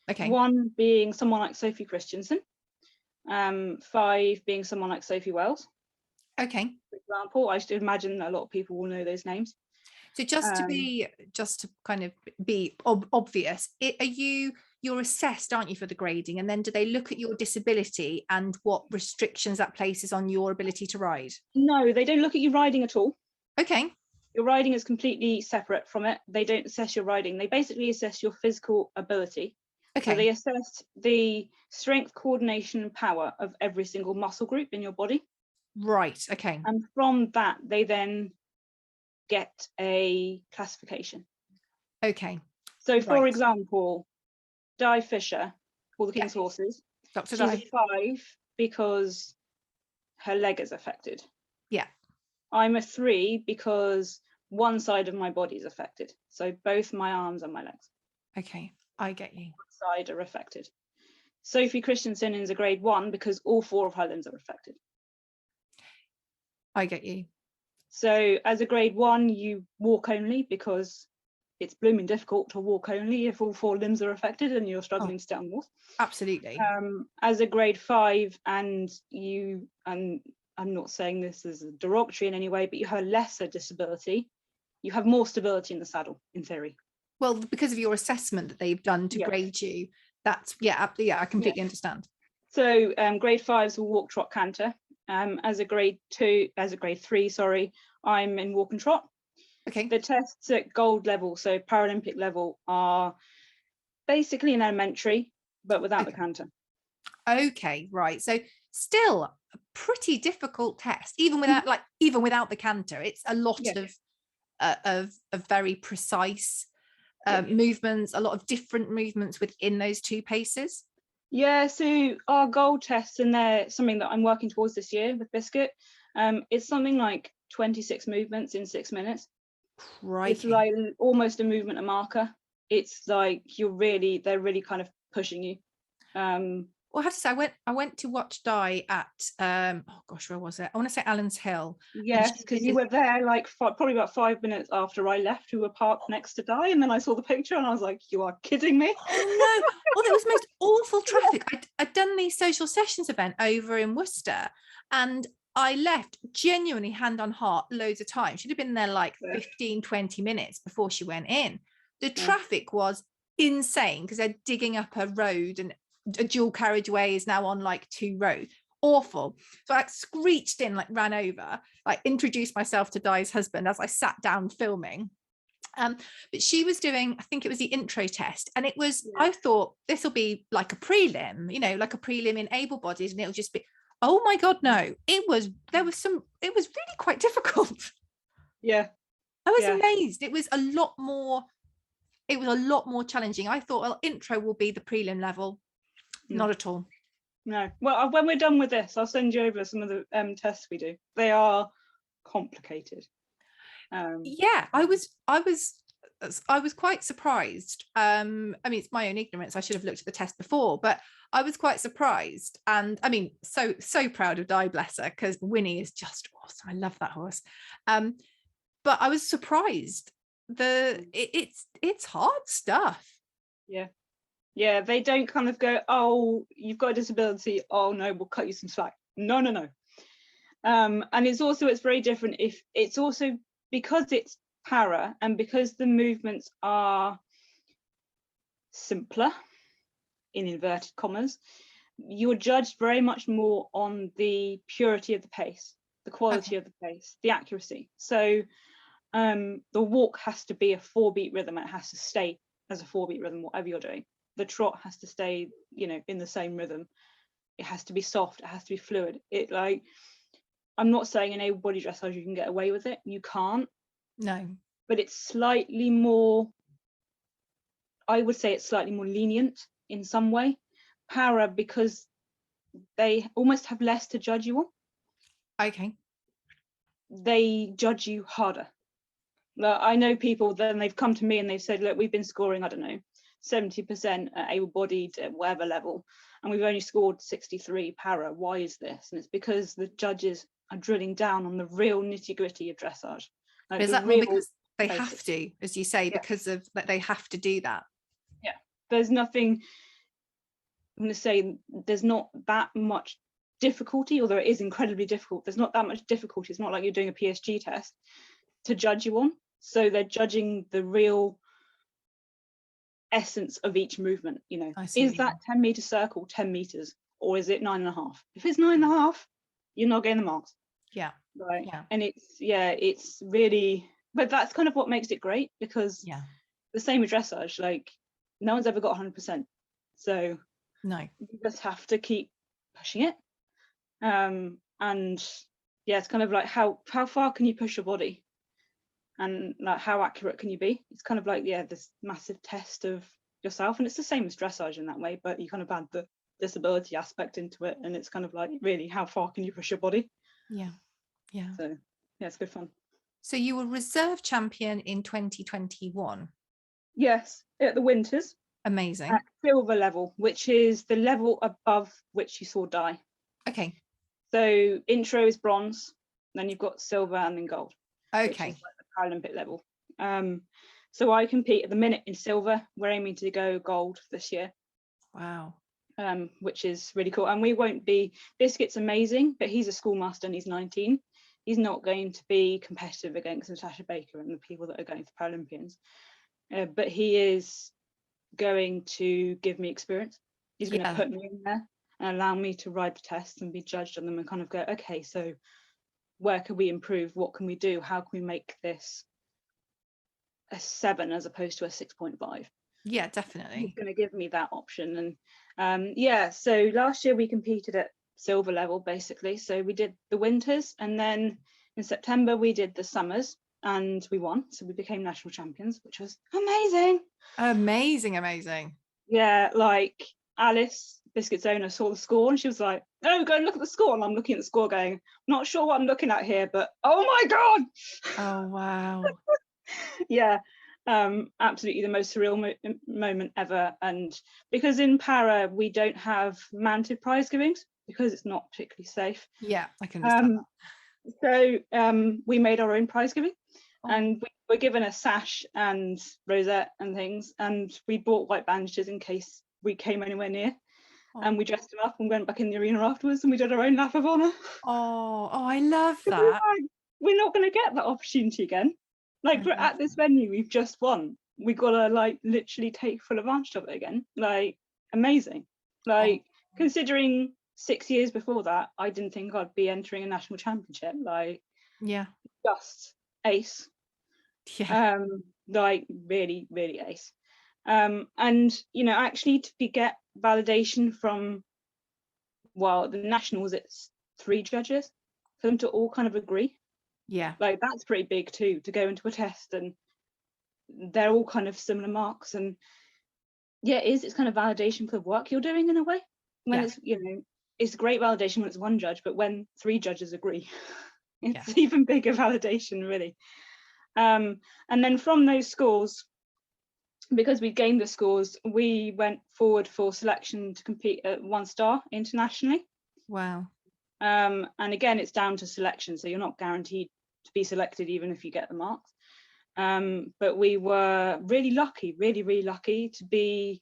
S2: Okay. 1 being someone like Sophie Christensen. 5 being someone like Sophie Wells. Okay. For example, I should imagine a lot of people will know those names.
S1: So just to kind of be obvious, you're assessed, aren't you, for the grading, and then do they look at your disability and what restrictions that places on your ability to ride?
S2: No, they don't look at you riding at all.
S1: Okay.
S2: Your riding is completely separate from it. They don't assess your riding. They basically assess your physical ability. Okay. So they assess the strength, coordination, and power of every single muscle group in your body.
S1: Right. Okay.
S2: And from that, they then get a classification. Okay. So, for example, Di Fisher, All the King's Horses, she's a 5 because her leg is affected. Yeah. I'm a 3 because one side of my body is affected. So both my arms and my legs. Okay, I get you. One side are affected. Sophie Christensen is a grade 1 because all 4 of her limbs are affected.
S1: I get you.
S2: So as a grade 1, you walk only because it's blooming difficult to walk only if all 4 limbs are affected and you're struggling to stay on the horse.
S1: Absolutely.
S2: As a grade 5, and I'm not saying this as a derogatory in any way, but you have a lesser disability, you have more stability in the saddle, in theory.
S1: Well, because of your assessment that they've done to grade you, that's, I completely understand.
S2: So grade 5s will walk, trot, canter. As a grade 3, sorry, I'm in walk and trot.
S1: Okay.
S2: The tests at gold level, so Paralympic level, are basically an elementary, but without the canter.
S1: Okay, right. So still a pretty difficult test, even without the canter. It's a lot of very precise movements, a lot of different movements within those 2 paces.
S2: Yeah, so our gold tests, and they're something that I'm working towards this year with Biscuit. It's something like 26 movements in 6 minutes. Crikey. It's like almost a movement, a marker. It's like they're really kind of pushing you.
S1: Well, I have to say, I went to watch Di at where was it? I want to say Allen's Hill.
S2: Yes, because you were there like probably about 5 minutes after I left. We were parked next to Di, and then I saw the picture, and I was like, "You are kidding me!"
S1: Oh no! Well, there was the most awful traffic. I'd done the social sessions event over in Worcester, and I left genuinely hand on heart loads of time. She'd have been there like 15, 20 minutes before she went in. The traffic was insane because they're digging up a road, and a dual carriageway is now on like 2 roads. Awful. So I screeched in, like ran over, like introduced myself to Di's husband as I sat down filming. But she was doing, I think it was the intro test, and it was, I thought this will be like a prelim, like a prelim in able-bodied, and it'll just be, oh my God, no, it was really quite difficult.
S2: Yeah.
S1: I was amazed. It was a lot more challenging. I thought, well, intro will be the prelim level. Not at all.
S2: No. Well, when we're done with this, I'll send you over some of the tests we do. They are complicated.
S1: I was quite surprised. I mean, it's my own ignorance. I should have looked at the test before, but I was quite surprised. And I mean, so proud of Di, bless her, because Winnie is just awesome. I love that horse. But I was surprised. It's hard stuff.
S2: Yeah, they don't kind of go, oh, you've got a disability, oh no, we'll cut you some slack. No. And it's very different if it's also because it's para, and because the movements are simpler, in inverted commas, you're judged very much more on the purity of the pace, the quality of the pace, the accuracy. So the walk has to be a 4-beat rhythm, and it has to stay as a 4-beat rhythm, whatever you're doing. The trot has to stay, in the same rhythm. It has to be soft, it has to be fluid. I'm not saying in able-bodied dressage you can get away with it. You can't.
S1: No.
S2: But it's slightly more, I would say it's slightly more lenient in some way. Para, because they almost have less to judge you on.
S1: Okay.
S2: They judge you harder. I know people, then they've come to me and they've said, look, we've been scoring, I don't know, 70% at able-bodied at whatever level, and we've only scored 63 para. Why is this? And it's because the judges are drilling down on the real nitty-gritty of dressage.
S1: Is that more because they have to, as you say, because of that they have to do that?
S2: Yeah, there's nothing, I'm going to say, there's not that much difficulty, although it is incredibly difficult. There's not that much difficulty. It's not like you're doing a PSG test to judge you on. So they're judging the real essence of each movement. Is that 10-meter circle 10 meters, or is it 9.5? If it's 9.5, you're not getting the marks. Right. And it's really, but that's kind of what makes it great, because the same with dressage, like no one's ever got 100%, so
S1: no,
S2: you just have to keep pushing it. And it's kind of like how far can you push your body, and like how accurate can you be? It's kind of like this massive test of yourself, and it's the same as dressage in that way, but you kind of add the disability aspect into it, and it's kind of like, really, how far can you push your body? So it's good fun.
S1: So you were reserve champion in 2021?
S2: Yes, at the Winters.
S1: Amazing.
S2: At silver level, which is the level above which you saw die.
S1: Okay.
S2: So intro is bronze, then you've got silver and then gold. Which
S1: Okay.
S2: is like the Paralympic level. So I compete at the minute in silver. We're aiming to go gold this year.
S1: Wow.
S2: Which is really cool. And we won't be, Biscuit's amazing, but he's a schoolmaster and he's 19. He's not going to be competitive against Natasha Baker and the people that are going to Paralympians. But he is going to give me experience. He's going to put me in there and allow me to ride the tests and be judged on them and kind of go, okay, so where can we improve? What can we do? How can we make this a 7 as opposed to a 6.5?
S1: Yeah, definitely.
S2: He's going to give me that option. And so last year we competed at silver level, basically. So we did the winters, and then in September we did the summers, and we won. So we became national champions, which was amazing.
S1: Amazing.
S2: Yeah, like Alice, Biscuit's owner, saw the score and she was like, "Oh, go and look at the score." And I'm looking at the score going, "Not sure what I'm looking at here, but oh my God."
S1: Oh, wow.
S2: Yeah, absolutely the most surreal moment ever. And because in para we don't have mandated prize givings because it's not particularly safe.
S1: Yeah, I can understand that.
S2: So we made our own prize giving. And we were given a sash and rosette and things, and we bought white bandages in case we came anywhere near. And we dressed them up and went back in the arena afterwards, and we did our own lap of honour.
S1: Oh, I love that.
S2: We're not going to get that opportunity again. Like, we're at this venue we've just won. We got to like literally take full advantage of it again. Like, amazing. Like, considering 6 years before that, I didn't think I'd be entering a national championship. Like, just ace. Like really ace. And you know, actually to get validation from, well, the nationals, it's 3 judges for them to all kind of agree. Like, that's pretty big too, to go into a test and they're all kind of similar marks. And it's kind of validation for the work you're doing in a way, when it's, you know, it's great validation when it's 1 judge, but when 3 judges agree, it's even bigger validation, really. And then from those scores, because we gained the scores, we went forward for selection to compete at 1 star internationally.
S1: Wow.
S2: And again, it's down to selection, so you're not guaranteed to be selected even if you get the marks. But we were really lucky to be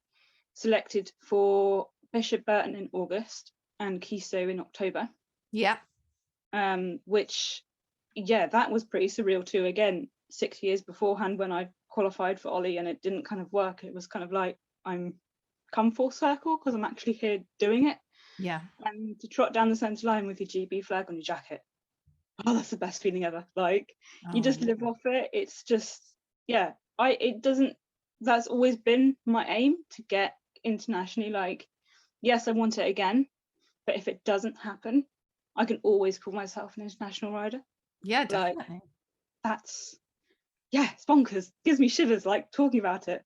S2: selected for Bishop Burton in August and Kiso in October. Which, that was pretty surreal too. Again, 6 years beforehand when I qualified for Ollie and it didn't kind of work, it was kind of like, I'm come full circle because I'm actually here doing it. And to trot down the centre line with your GB flag on your jacket, that's the best feeling ever. Like, you just live off it. It's just, that's always been my aim, to get internationally. Like, yes, I want it again, but if it doesn't happen, I can always call myself an international rider.
S1: Definitely.
S2: Like, that's, it's bonkers. Gives me shivers like talking about it.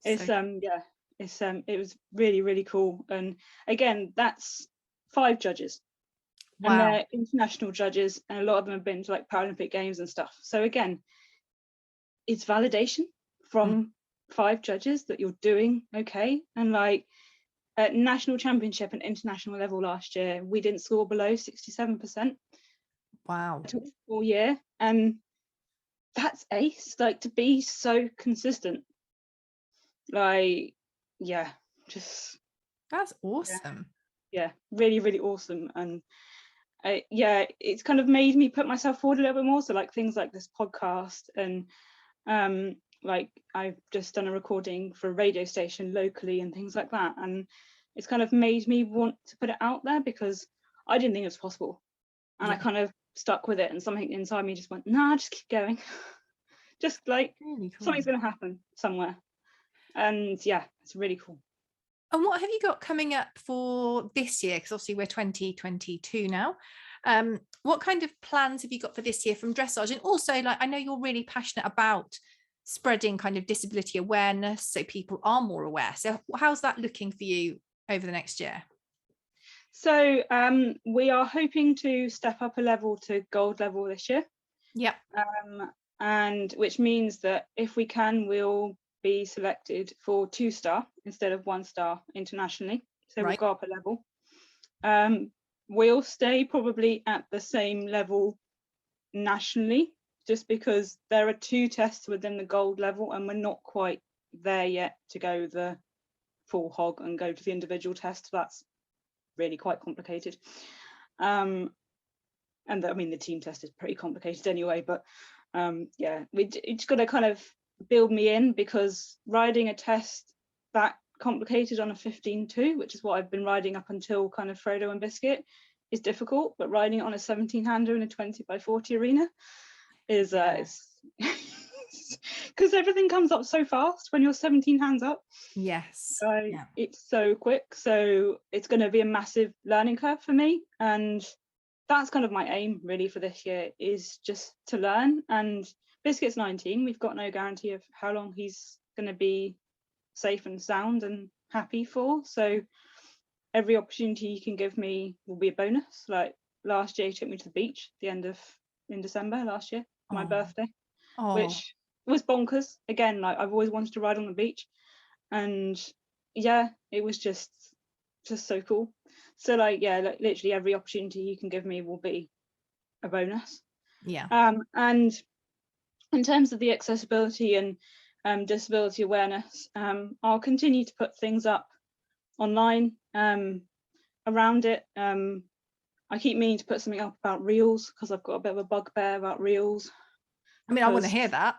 S2: It's it was really cool. And again, that's 5 judges.
S1: Wow.
S2: And they're international judges, and a lot of them have been to like Paralympic Games and stuff. So again, it's validation from 5 judges that you're doing okay. And like, at national championship and international level last year, we didn't score below 67%.
S1: Wow.
S2: It took 4 years, and that's ace. Like, to be so consistent, like, just,
S1: that's awesome.
S2: Really awesome. And it's kind of made me put myself forward a little bit more. So like things like this podcast, and like I've just done a recording for a radio station locally and things like that, and it's kind of made me want to put it out there because I didn't think it was possible, and I kind of stuck with it, and something inside me just went, nah, just keep going. Just like, really cool. Something's going to happen somewhere. And it's really cool.
S1: And what have you got coming up for this year? Because obviously we're 2022 now. What kind of plans have you got for this year from dressage? And also, like, I know you're really passionate about spreading kind of disability awareness so people are more aware. So how's that looking for you over the next year?
S2: So we are hoping to step up a level to gold level this year. And which means that if we can, we'll be selected for 2-star instead of 1-star internationally. So we'll go up a level. We'll stay probably at the same level nationally, just because there are 2 tests within the gold level, and we're not quite there yet to go the full hog and go to the individual test. That's really quite complicated. And I mean, the team test is pretty complicated anyway, but yeah, it's got to kind of build me in, because riding a test that complicated on a 15.2, which is what I've been riding up until kind of Frodo and Biscuit, is difficult, but riding it on a 17-hander in a 20x40 arena is because everything comes up so fast when you're 17 hands up.
S1: Yes.
S2: It's so quick, so it's going to be a massive learning curve for me, and that's kind of my aim really for this year, is just to learn. And Biscuit's 19, we've got no guarantee of how long he's going to be safe and sound and happy for, so every opportunity you can give me will be a bonus. Like last year, he took me to the beach in December last year, my birthday, which was bonkers. Again, like I've always wanted to ride on the beach, and yeah, it was just so cool. So like, yeah, like literally every opportunity you can give me will be a bonus.
S1: Yeah.
S2: And in terms of the accessibility and disability awareness, I'll continue to put things up online around it. I keep meaning to put something up about reels, because I've got a bit of a bugbear about reels.
S1: I mean, I want to hear that.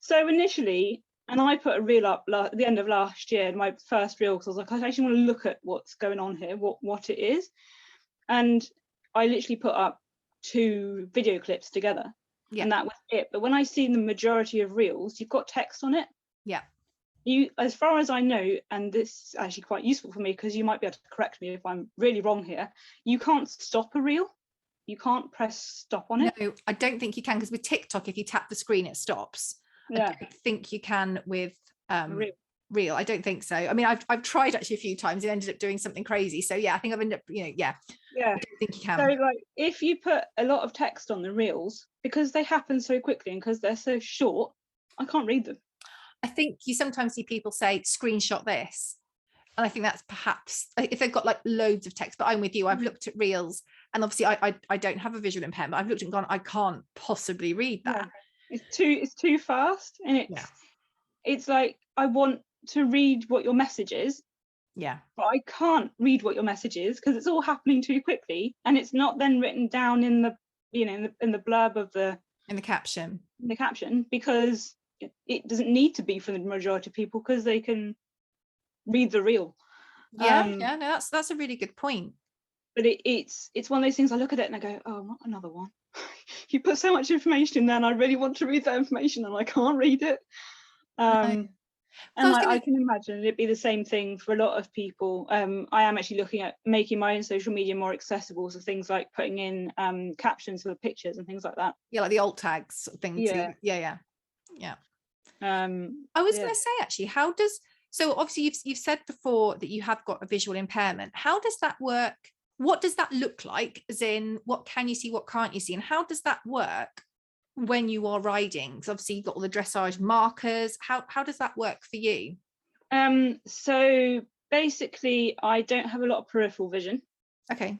S2: So initially, and I put a reel up at the end of last year, my first reel, because I was like, I actually want to look at what's going on here, what it is. And I literally put up 2 video clips together, and that was it. But when I see the majority of reels, you've got text on it.
S1: Yeah.
S2: You, as far as I know, and this is actually quite useful for me, because you might be able to correct me if I'm really wrong here, you can't stop a reel. You can't press stop on it.
S1: No, I don't think you can, because with TikTok, if you tap the screen, it stops.
S2: Yeah.
S1: I don't think you can with reel. I don't think so. I mean, I've tried actually a few times and ended up doing something crazy. So yeah, I think I've ended up, yeah. I don't think you can.
S2: So like, if you put a lot of text on the reels, because they happen so quickly and because they're so short, I can't read them.
S1: I think you sometimes see people say screenshot this, and I think that's perhaps if they've got like loads of text. But I'm with you. I've looked at reels, and obviously I don't have a visual impairment. I've looked and gone, I can't possibly read that.
S2: Yeah. It's too fast, and it's like, I want to read what your message is.
S1: Yeah.
S2: But I can't read what your message is, because it's all happening too quickly, and it's not then written down in the in the blurb of the
S1: caption.
S2: In the caption, because it doesn't need to be for the majority of people, because they can read the reel.
S1: No, that's a really good point.
S2: But it's one of those things, I look at it and I go, oh, not another one. You put so much information in there, and I really want to read that information, and I can't read it. And I can imagine it'd be the same thing for a lot of people. I am actually looking at making my own social media more accessible, so things like putting in captions for the pictures and things like that.
S1: Yeah, like the alt tags things. Yeah. I was going to say, actually, so obviously you've said before that you have got a visual impairment. How does that work? What does that look like? As in, what can you see, what can't you see, and how does that work when you are riding? Because obviously you've got all the dressage markers. How does that work for you?
S2: So basically, I don't have a lot of peripheral vision.
S1: Okay.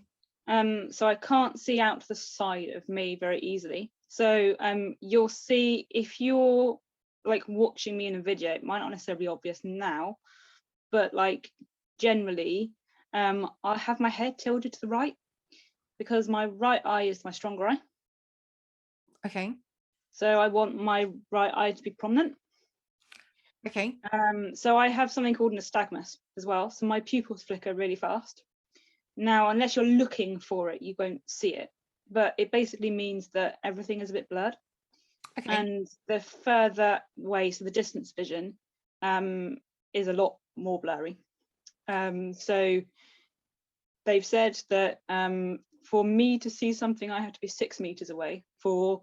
S2: So I can't see out to the side of me very easily. So you'll see, if you're like watching me in a video, it might not necessarily be obvious now, but like generally, I have my head tilted to the right, because my right eye is my stronger eye.
S1: Okay.
S2: So I want my right eye to be prominent.
S1: Okay.
S2: So I have something called nystagmus as well. So my pupils flicker really fast. Now, unless you're looking for it, you won't see it. But it basically means that everything is a bit blurred. Okay. And the further away, so the distance vision, is a lot more blurry. So they've said that for me to see something, I have to be 6 meters away. For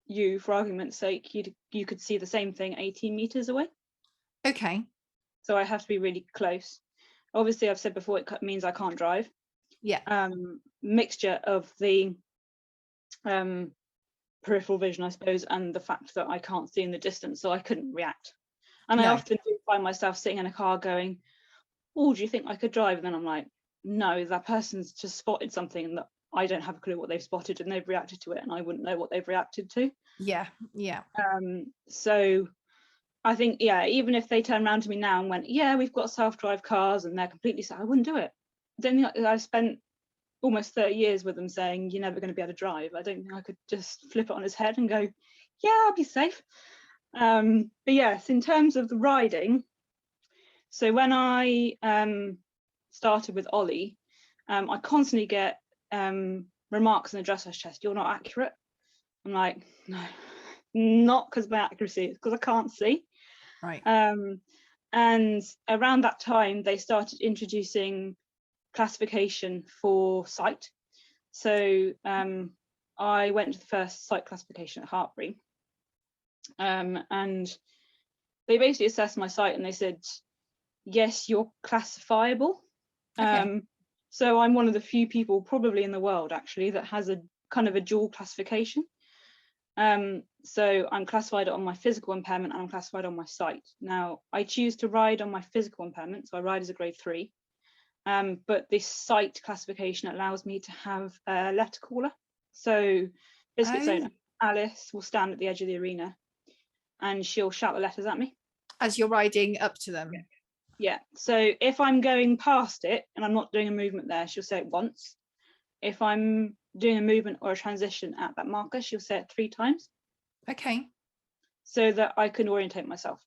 S2: you, for argument's sake, you could see the same thing 18 meters away. Okay. So I have to be really close. Obviously, I've said before, it means I can't drive. Yeah. Mixture of the peripheral vision, I suppose, and the fact that I can't see in the distance, so I couldn't react. And I
S1: No.
S2: often do find myself sitting in a car going, oh, do you think I could drive? And then I'm like, no, that person's just spotted something that I don't have a clue what they've spotted, and they've reacted to it, and I wouldn't know what they've reacted to.
S1: Yeah.
S2: So I think, yeah, even if they turned around to me now and went, yeah, we've got self-drive cars and they're completely safe, I wouldn't do it. I don't think I've spent almost 30 years with them saying you're never going to be able to drive. I don't think I could just flip it on his head and go, yeah, I'll be safe. But yes, in terms of the riding, so when I started with Ollie, I constantly get remarks in the dressage test, you're not accurate. I'm like, no, not because of my accuracy, it's because I can't see.
S1: Right.
S2: And around that time, they started introducing classification for sight. So I went to the first sight classification at Hartbury, and they basically assessed my sight and they said, yes, you're classifiable.
S1: Okay.
S2: So I'm one of the few people probably in the world actually that has a kind of a dual classification. So I'm classified on my physical impairment and I'm classified on my sight. Now I choose to ride on my physical impairment, so I ride as a grade 3. But this sight classification allows me to have a letter caller. So Biscuit's owner, Alice, will stand at the edge of the arena and she'll shout the letters at me.
S1: As you're riding up to them?
S2: Yeah. So if I'm going past it and I'm not doing a movement there, she'll say it once. If I'm doing a movement or a transition at that marker, she'll say it 3 times.
S1: Okay.
S2: So that I can orientate myself.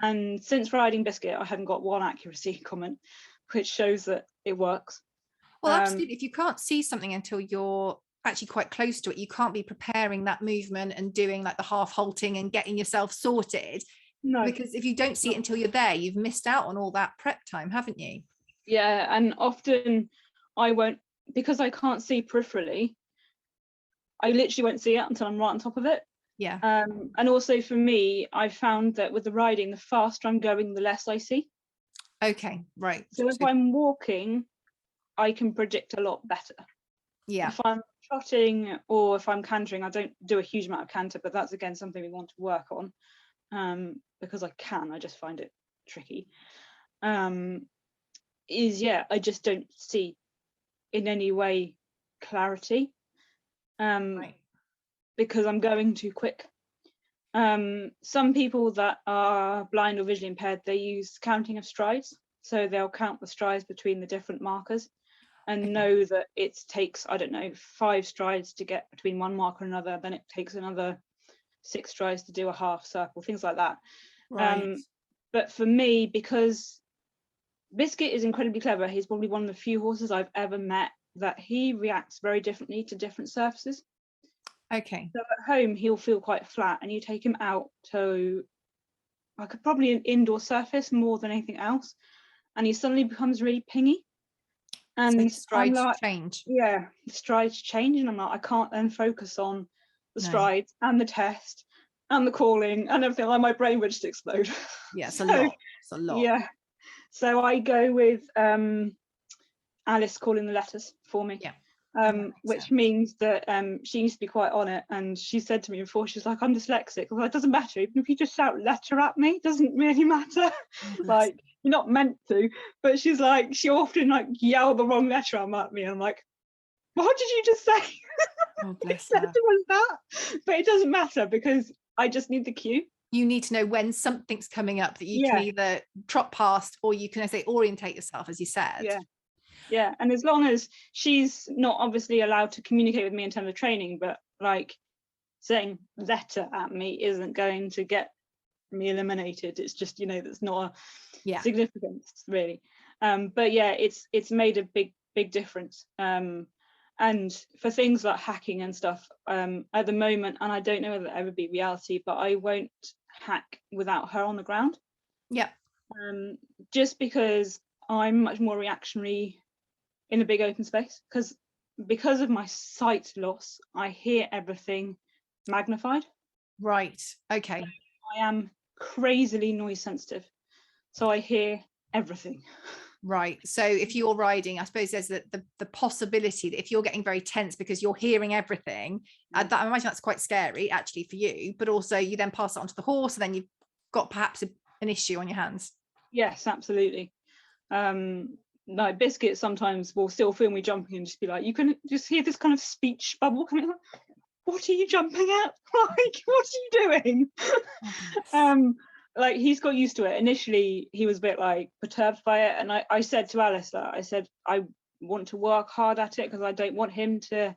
S2: And since riding Biscuit, I haven't got one accuracy comment, which shows that it works.
S1: Well, absolutely. If you can't see something until you're actually quite close to it, you can't be preparing that movement and doing like the half halting and getting yourself sorted. No. Because if you don't see it until you're there, you've missed out on all that prep time, haven't you?
S2: Yeah, and often I won't, because I can't see peripherally, I literally won't see it until I'm right on top of it.
S1: Yeah.
S2: And also for me, I found that with the riding, the faster I'm going, the less I see.
S1: Okay, right.
S2: So if I'm walking, I can predict a lot better.
S1: Yeah.
S2: If I'm trotting or if I'm cantering, I don't do a huge amount of canter, but that's again something we want to work on, because I just find it tricky. I just don't see in any way clarity,
S1: right.
S2: because I'm going too quick. Some people that are blind or visually impaired, they use counting of strides. So they'll count the strides between the different markers and know that it takes, I don't know, 5 strides to get between one marker and another. Then it takes another 6 strides to do a half circle, things like that.
S1: Right.
S2: But for me, because Biscuit is incredibly clever, he's probably one of the few horses I've ever met that he reacts very differently to different surfaces.
S1: Okay.
S2: So at home, he'll feel quite flat, and you take him out to like probably an indoor surface more than anything else, and he suddenly becomes really pingy. And
S1: so strides change.
S2: Yeah, strides change, and I'm like, I can't then focus on the strides and the test and the calling and everything. Like my brain would just explode.
S1: Yeah, it's a lot. It's a lot.
S2: Yeah. So I go with Alice calling the letters for me.
S1: Yeah.
S2: Which means that she used to be quite on it, and she said to me before, she's like, I'm dyslexic. Well, it doesn't matter, even if you just shout letter at me, it doesn't really matter. Like, you're not meant to. But she's like, she often like yell the wrong letter at me, and I'm like, what did you just say?
S1: Oh, bless
S2: her. Was that? But it doesn't matter, because I just need the cue.
S1: You need to know when something's coming up that you can either trot past, or you can, orientate yourself, as you said.
S2: Yeah, and as long as she's not obviously allowed to communicate with me in terms of training, but like saying letter at me isn't going to get me eliminated. It's just, that's not a significance really. But yeah, it's made a big difference. And for things like hacking and stuff, at the moment, and I don't know whether it'll ever be reality, but I won't hack without her on the ground.
S1: Yeah.
S2: Just because I'm much more reactionary in a big open space, because of my sight loss, I hear everything magnified.
S1: Right. Okay.
S2: I am crazily noise sensitive, so I hear everything.
S1: Right. So if you're riding, I suppose there's the possibility that if you're getting very tense because you're hearing everything, I imagine that's quite scary actually for you, but also you then pass it on to the horse and then you've got perhaps an issue on your hands.
S2: Yes, absolutely. Like Biscuit sometimes will still feel me jumping and just be like, you can just hear this kind of speech bubble coming. What are you jumping at? Like, what are you doing? Like he's got used to it. Initially, he was a bit like perturbed by it, and I said to Alice that I want to work hard at it because I don't want him to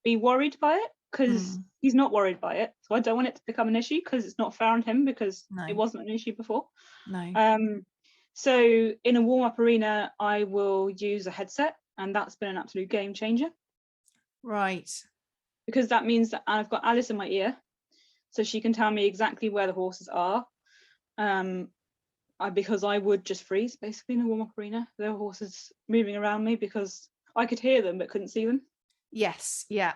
S2: be worried by it, because he's not worried by it. So I don't want it to become an issue because it's not fair on him, because it wasn't an issue before. So in a warm-up arena, I will use a headset, and that's been an absolute game changer.
S1: Right.
S2: Because that means that I've got Alice in my ear, so she can tell me exactly where the horses are. Because I would just freeze basically in a warm-up arena. There were horses moving around me because I could hear them but couldn't see them.
S1: Yes, yeah.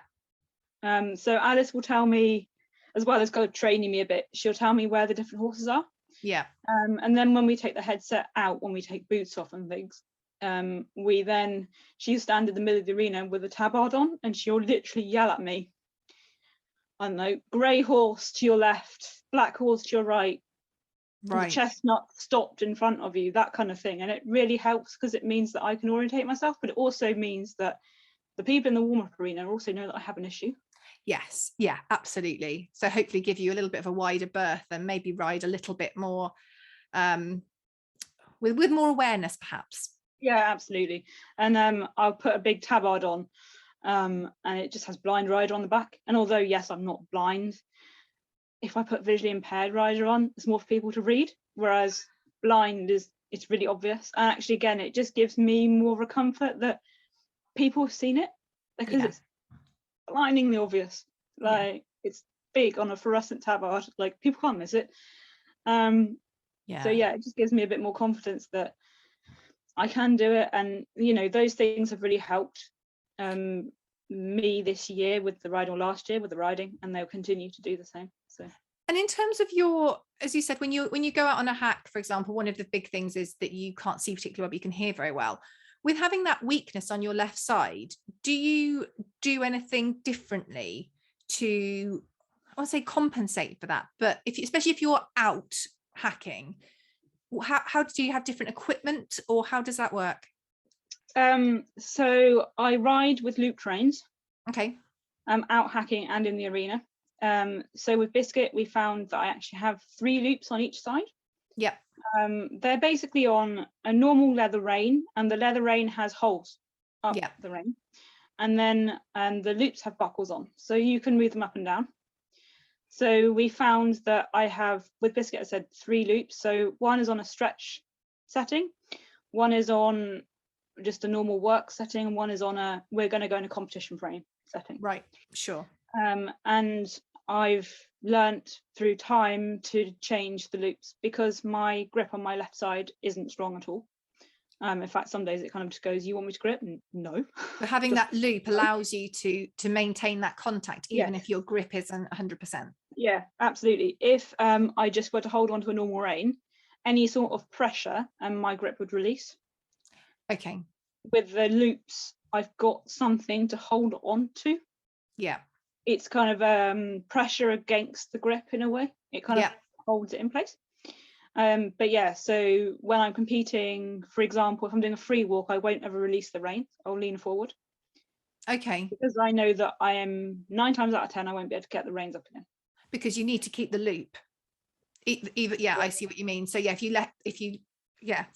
S2: So Alice will tell me, as well as kind of training me a bit, she'll tell me where the different horses are.
S1: Yeah.
S2: And then when we take the headset out, when we take boots off and things, she'll stand in the middle of the arena with a tabard on, and she'll literally yell at me. I don't know, grey horse to your left, black horse to your right, the chestnut stopped in front of you, that kind of thing. And it really helps because it means that I can orientate myself, but it also means that the people in the warm-up arena also know that I have an issue.
S1: Yes, yeah, absolutely. So hopefully give you a little bit of a wider berth and maybe ride a little bit more with more awareness perhaps.
S2: Yeah, absolutely. And I'll put a big tabard on, and it just has blind rider on the back. And although yes, I'm not blind, if I put visually impaired rider on, it's more for people to read, whereas blind it's really obvious. And actually, again, it just gives me more of a comfort that people have seen it, because it's blindingly obvious. Like it's big on a fluorescent tabard, like people can't miss it. So yeah, it just gives me a bit more confidence that I can do it. And those things have really helped me this year with the riding, or last year with the riding, and they'll continue to do the same. So,
S1: and in terms of your, as you said, when you go out on a hack, for example, one of the big things is that you can't see particularly well, but you can hear very well. With having that weakness on your left side, do you do anything differently to, I won't say compensate for that, but especially if you're out hacking, how do you have different equipment, or how does that work?
S2: So I ride with loop reins.
S1: Okay.
S2: Out hacking and in the arena. So with Biscuit, we found that I actually have 3 loops on each side.
S1: Yep.
S2: They're basically on a normal leather rein, and the leather rein has holes up the rein. And then the loops have buckles on, so you can move them up and down. So we found that I have, with Biscuit, I said 3 loops. So one is on a stretch setting, one is on just a normal work setting, and one is on we're going to go in a competition frame setting.
S1: Right, sure.
S2: And I've learnt through time to change the loops, because my grip on my left side isn't strong at all. In fact, some days it kind of just goes, you want me to grip? No.
S1: But having that loop allows you to maintain that contact, even if your grip isn't 100%.
S2: Yeah, absolutely. If I just were to hold on to a normal rein, any sort of pressure and my grip would release.
S1: Okay.
S2: With the loops, I've got something to hold on to.
S1: Yeah.
S2: It's kind of pressure against the grip in a way. It kind of holds it in place. But yeah, so when I'm competing, for example, if I'm doing a free walk, I won't ever release the rein. I'll lean forward.
S1: Okay.
S2: Because I know that I am 9 times out of 10, I won't be able to get the reins up again.
S1: Because you need to keep the loop. I see what you mean. So yeah, if you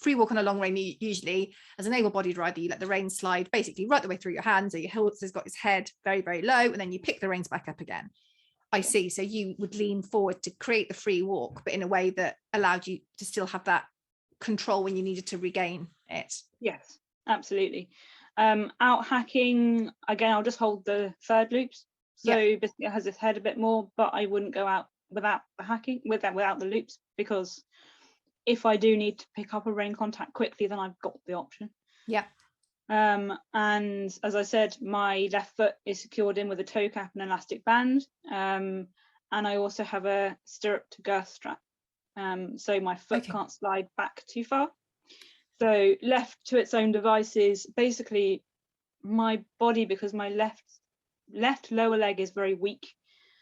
S1: free walk on a long rein, usually as an able-bodied rider, you let the reins slide basically right the way through your hands, so your horse has got his head very, very low, and then you pick the reins back up again. I see. So you would lean forward to create the free walk, but in a way that allowed you to still have that control when you needed to regain it. Yes,
S2: absolutely. Out hacking, again, I'll just hold the third loops. So Biscuit has his head a bit more, but I wouldn't go out without the hacking, without the loops, because if I do need to pick up a rein contact quickly, then I've got the option.
S1: Yeah.
S2: And as I said, my left foot is secured in with a toe cap and elastic band. And I also have a stirrup to girth strap. So my foot can't slide back too far. So left to its own devices, basically my body, because my left lower leg is very weak.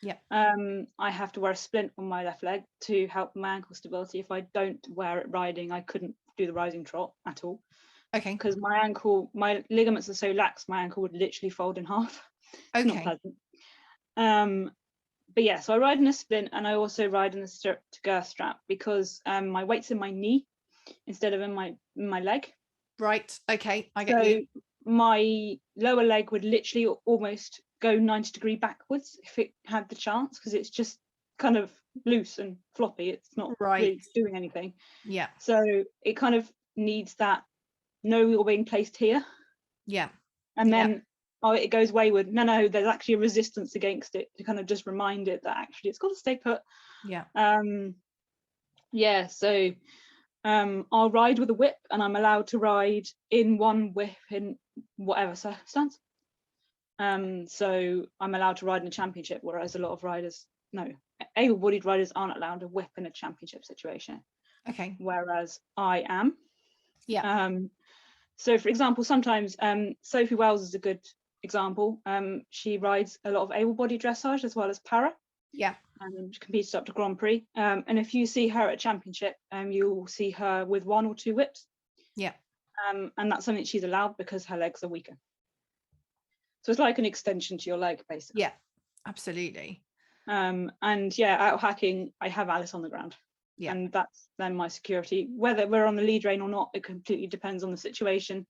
S1: Yeah.
S2: I have to wear a splint on my left leg to help my ankle stability. If I don't wear it riding, I couldn't do the rising trot at all.
S1: Okay.
S2: Because my ligaments are so lax, my ankle would literally fold in half. It's not pleasant. But yeah, so I ride in a splint, and I also ride in a stirrup to girth strap, because my weight's in my knee instead of in my leg.
S1: Right. Okay. I get you.
S2: My lower leg would literally almost go 90-degree backwards if it had the chance, because it's just kind of loose and floppy. It's not really doing anything.
S1: Yeah.
S2: So it kind of needs that, no, you're being placed here.
S1: Yeah.
S2: And then it goes wayward. No, there's actually a resistance against it to kind of just remind it that actually it's got to stay put.
S1: Yeah.
S2: So I'll ride with a whip, and I'm allowed to ride in one whip in whatever circumstance. So I'm allowed to ride in a championship, whereas a lot of riders, no, able-bodied riders aren't allowed to whip in a championship situation.
S1: Okay.
S2: Whereas I am.
S1: Yeah.
S2: So for example, sometimes Sophie Wells is a good example. She rides a lot of able-bodied dressage as well as para.
S1: Yeah.
S2: She competes up to Grand Prix. And if you see her at championship, you'll see her with 1 or 2 whips.
S1: Yeah.
S2: And that's something she's allowed because her legs are weaker. So it's like an extension to your leg, basically.
S1: Yeah, absolutely.
S2: And yeah, out hacking, I have Alice on the ground. Yeah. And that's then my security. Whether we're on the lead rein or not, it completely depends on the situation.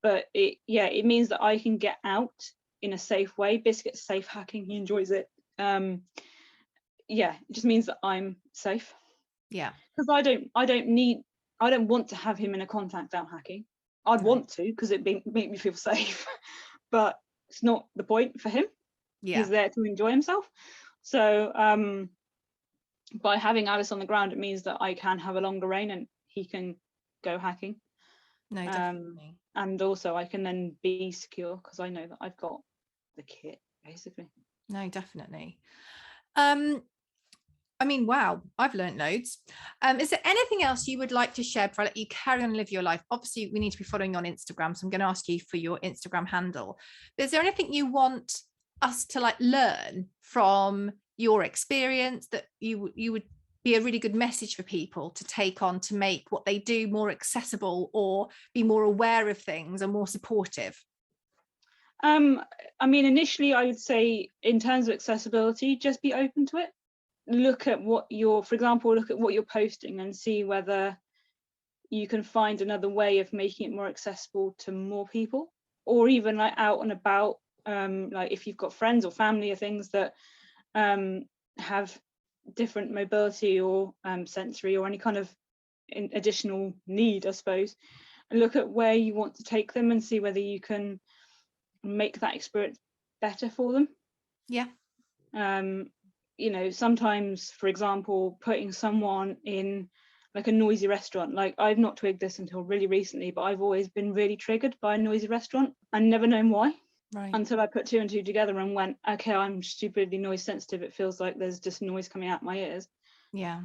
S2: But it means that I can get out in a safe way. Biscuit's safe hacking, he enjoys it. It just means that I'm safe. Yeah. Because I don't want to have him in a contact out hacking. I'd want to, because it make me feel safe. But it's not the point for him. Yeah. He's there to enjoy himself. So by having Alice on the ground, it means that I can have a longer rein and he can go hacking. No, definitely. And also I can then be secure because I know that I've got the kit, basically.
S1: No, definitely. I mean, wow, I've learned loads. Is there anything else you would like to share before I let you carry on and live your life? Obviously, we need to be following you on Instagram, so I'm going to ask you for your Instagram handle. But is there anything you want us to learn from your experience that you would be a really good message for people to take on to make what they do more accessible or be more aware of things and more supportive?
S2: I mean, initially, I would say in terms of accessibility, just be open to it. Look at what you're posting and see whether you can find another way of making it more accessible to more people, or even out and about, if you've got friends or family or things that have different mobility or sensory or any kind of additional need, I suppose, and look at where you want to take them and see whether you can make that experience better for them. Yeah. Sometimes, for example, putting someone in a noisy restaurant, I've not twigged this until really recently, but I've always been really triggered by a noisy restaurant and never known why. Right. Until I put 2 and 2 together and went, okay, I'm stupidly noise sensitive. It feels like there's just noise coming out my ears. Yeah.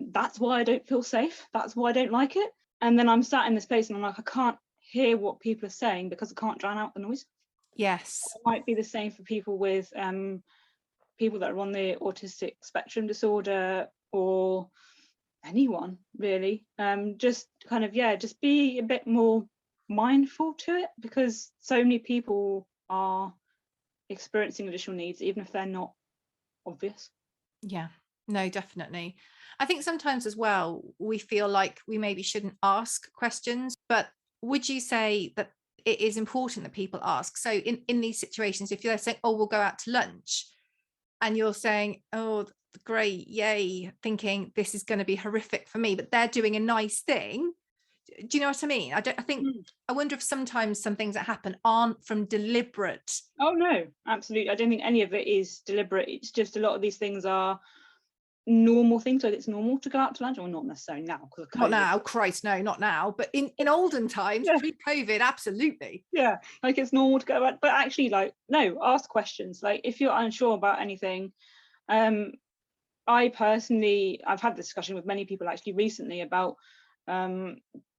S2: That's why I don't feel safe. That's why I don't like it. And then I'm sat in this place and I'm like, I can't hear what people are saying because I can't drown out the noise. Yes. It might be the same for people with people that are on the autistic spectrum disorder or anyone really. Just be a bit more mindful to it, because so many people are experiencing additional needs even if they're not obvious. Yeah, no, definitely. I think sometimes as well we feel like we maybe shouldn't ask questions, but would you say that it is important that people ask? So in these situations, if you're saying, oh, we'll go out to lunch, and you're saying, oh, great, yay, thinking this is going to be horrific for me, but they're doing a nice thing. Do you know what I mean? I wonder if sometimes some things that happen aren't from deliberate. Oh no, absolutely. I don't think any of it is deliberate. It's just a lot of these things are normal things. Like it's normal to go out to lunch, or not necessarily now. Not now, Christ, no, not now. But in olden times, pre-COVID, absolutely. Yeah, it's normal to go out. But actually, no, ask questions. If you're unsure about anything, I've had this discussion with many people actually recently about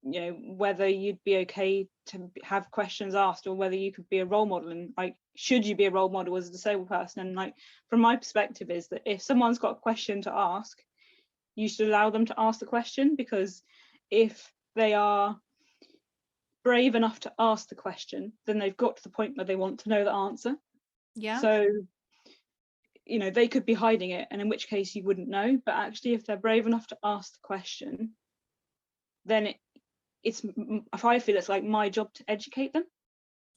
S2: you know, whether you'd be okay to have questions asked, or whether you could be a role model, and like, should you be a role model as a disabled person? And like, from my perspective, is that if someone's got a question to ask, you should allow them to ask the question, because if they are brave enough to ask the question, then they've got to the point where they want to know the answer.
S1: Yeah.
S2: So, you know, they could be hiding it, and in which case you wouldn't know. But actually, if they're brave enough to ask the question, then I feel it's like my job to educate them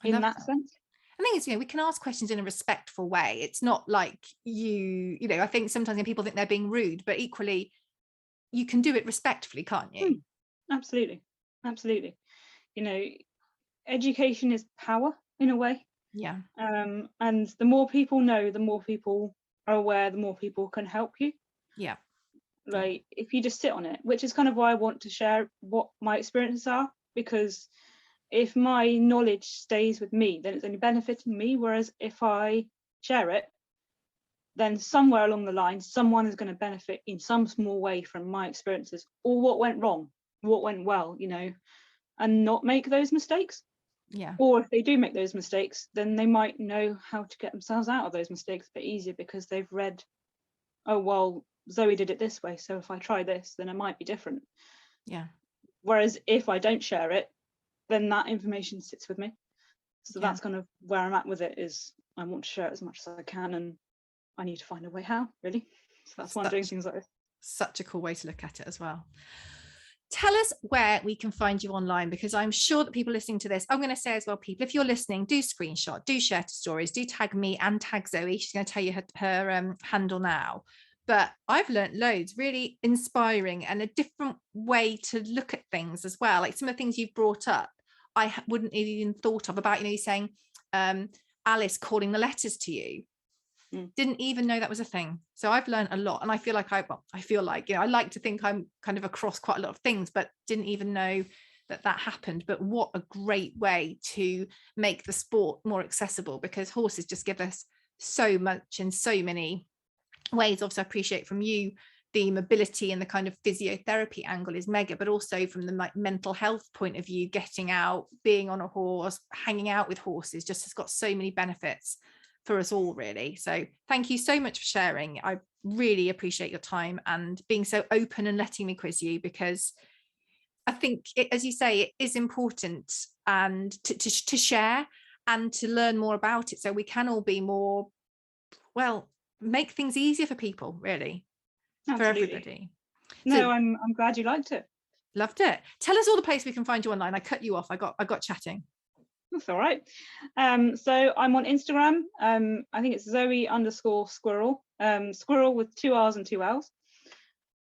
S2: in that sense.
S1: I think it's, you know, we can ask questions in a respectful way. It's not like you know, I think sometimes when people think they're being rude, but equally you can do it respectfully, can't you?
S2: Absolutely. You know, education is power in a way.
S1: Yeah.
S2: And the more people know, the more people are aware, the more people can help you.
S1: Yeah.
S2: Like, if you just sit on it, which is kind of why I want to share what my experiences are, because if my knowledge stays with me, then it's only benefiting me. Whereas if I share it, then somewhere along the line, someone is going to benefit in some small way from my experiences, or what went wrong, what went well, you know, and not make those mistakes.
S1: Yeah.
S2: Or if they do make those mistakes, then they might know how to get themselves out of those mistakes a bit easier, because they've read, oh, well, Zoe did it this way, so if I try this, then it might be different.
S1: Yeah.
S2: Whereas if I don't share it, then that information sits with me. So that's kind of where I'm at with it, is I want to share it as much as I can, and I need to find a way how, really. So that's why I'm doing things like this.
S1: Such a cool way to look at it as well. Tell us where we can find you online, because I'm sure that people listening to this, I'm going to say as well, people, if you're listening, do screenshot, do share to stories, do tag me and tag Zoe. She's going to tell you her handle now. But I've learned loads, really inspiring, and a different way to look at things as well. Like some of the things you've brought up, I wouldn't have even thought of, about, you know, you saying Alice calling the letters to you. Didn't even know that was a thing. So I've learned a lot, and I feel like you know, I like to think I'm kind of across quite a lot of things, but didn't even know that happened. But what a great way to make the sport more accessible, because horses just give us so much in so many ways. Obviously, I appreciate from you the mobility and the kind of physiotherapy angle is mega, but also from the like mental health point of view, getting out, being on a horse, hanging out with horses just has got so many benefits for us all, really. So thank you so much for sharing. I really appreciate your time and being so open and letting me quiz you, because I think as you say, it is important, and to share and to learn more about it, so we can all be more, well, make things easier for people, really.
S2: Absolutely.
S1: For everybody.
S2: No,
S1: so,
S2: I'm glad you liked it.
S1: Loved it. Tell us all the places we can find you online. I cut you off. I got chatting.
S2: That's all right. So I'm on Instagram. I think it's Zoe_Squirrell. Squirrel with 2 R's and 2 L's.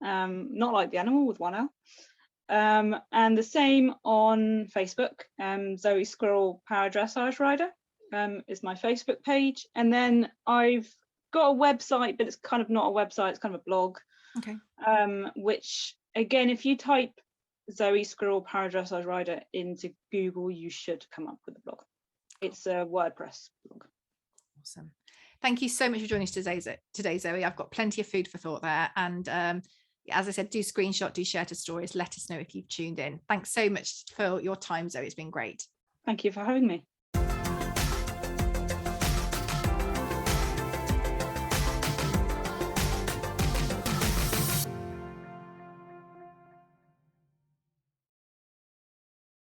S2: Not like the animal, with 1 L. And the same on Facebook. Zoe Squirrell Para Dressage Rider is my Facebook page. And then I've got a website, but it's kind of not a website, it's kind of a blog.
S1: Okay.
S2: Which, again, if you type Zoe Squirrell Para Dressage Rider into Google, you should come up with a blog. It's a WordPress blog.
S1: Awesome. Thank you so much for joining us today, Zoe. I've got plenty of food for thought there. And as I said, do screenshot, do share to stories. Let us know if you've tuned in. Thanks so much for your time, Zoe. It's been great.
S2: Thank you for having me.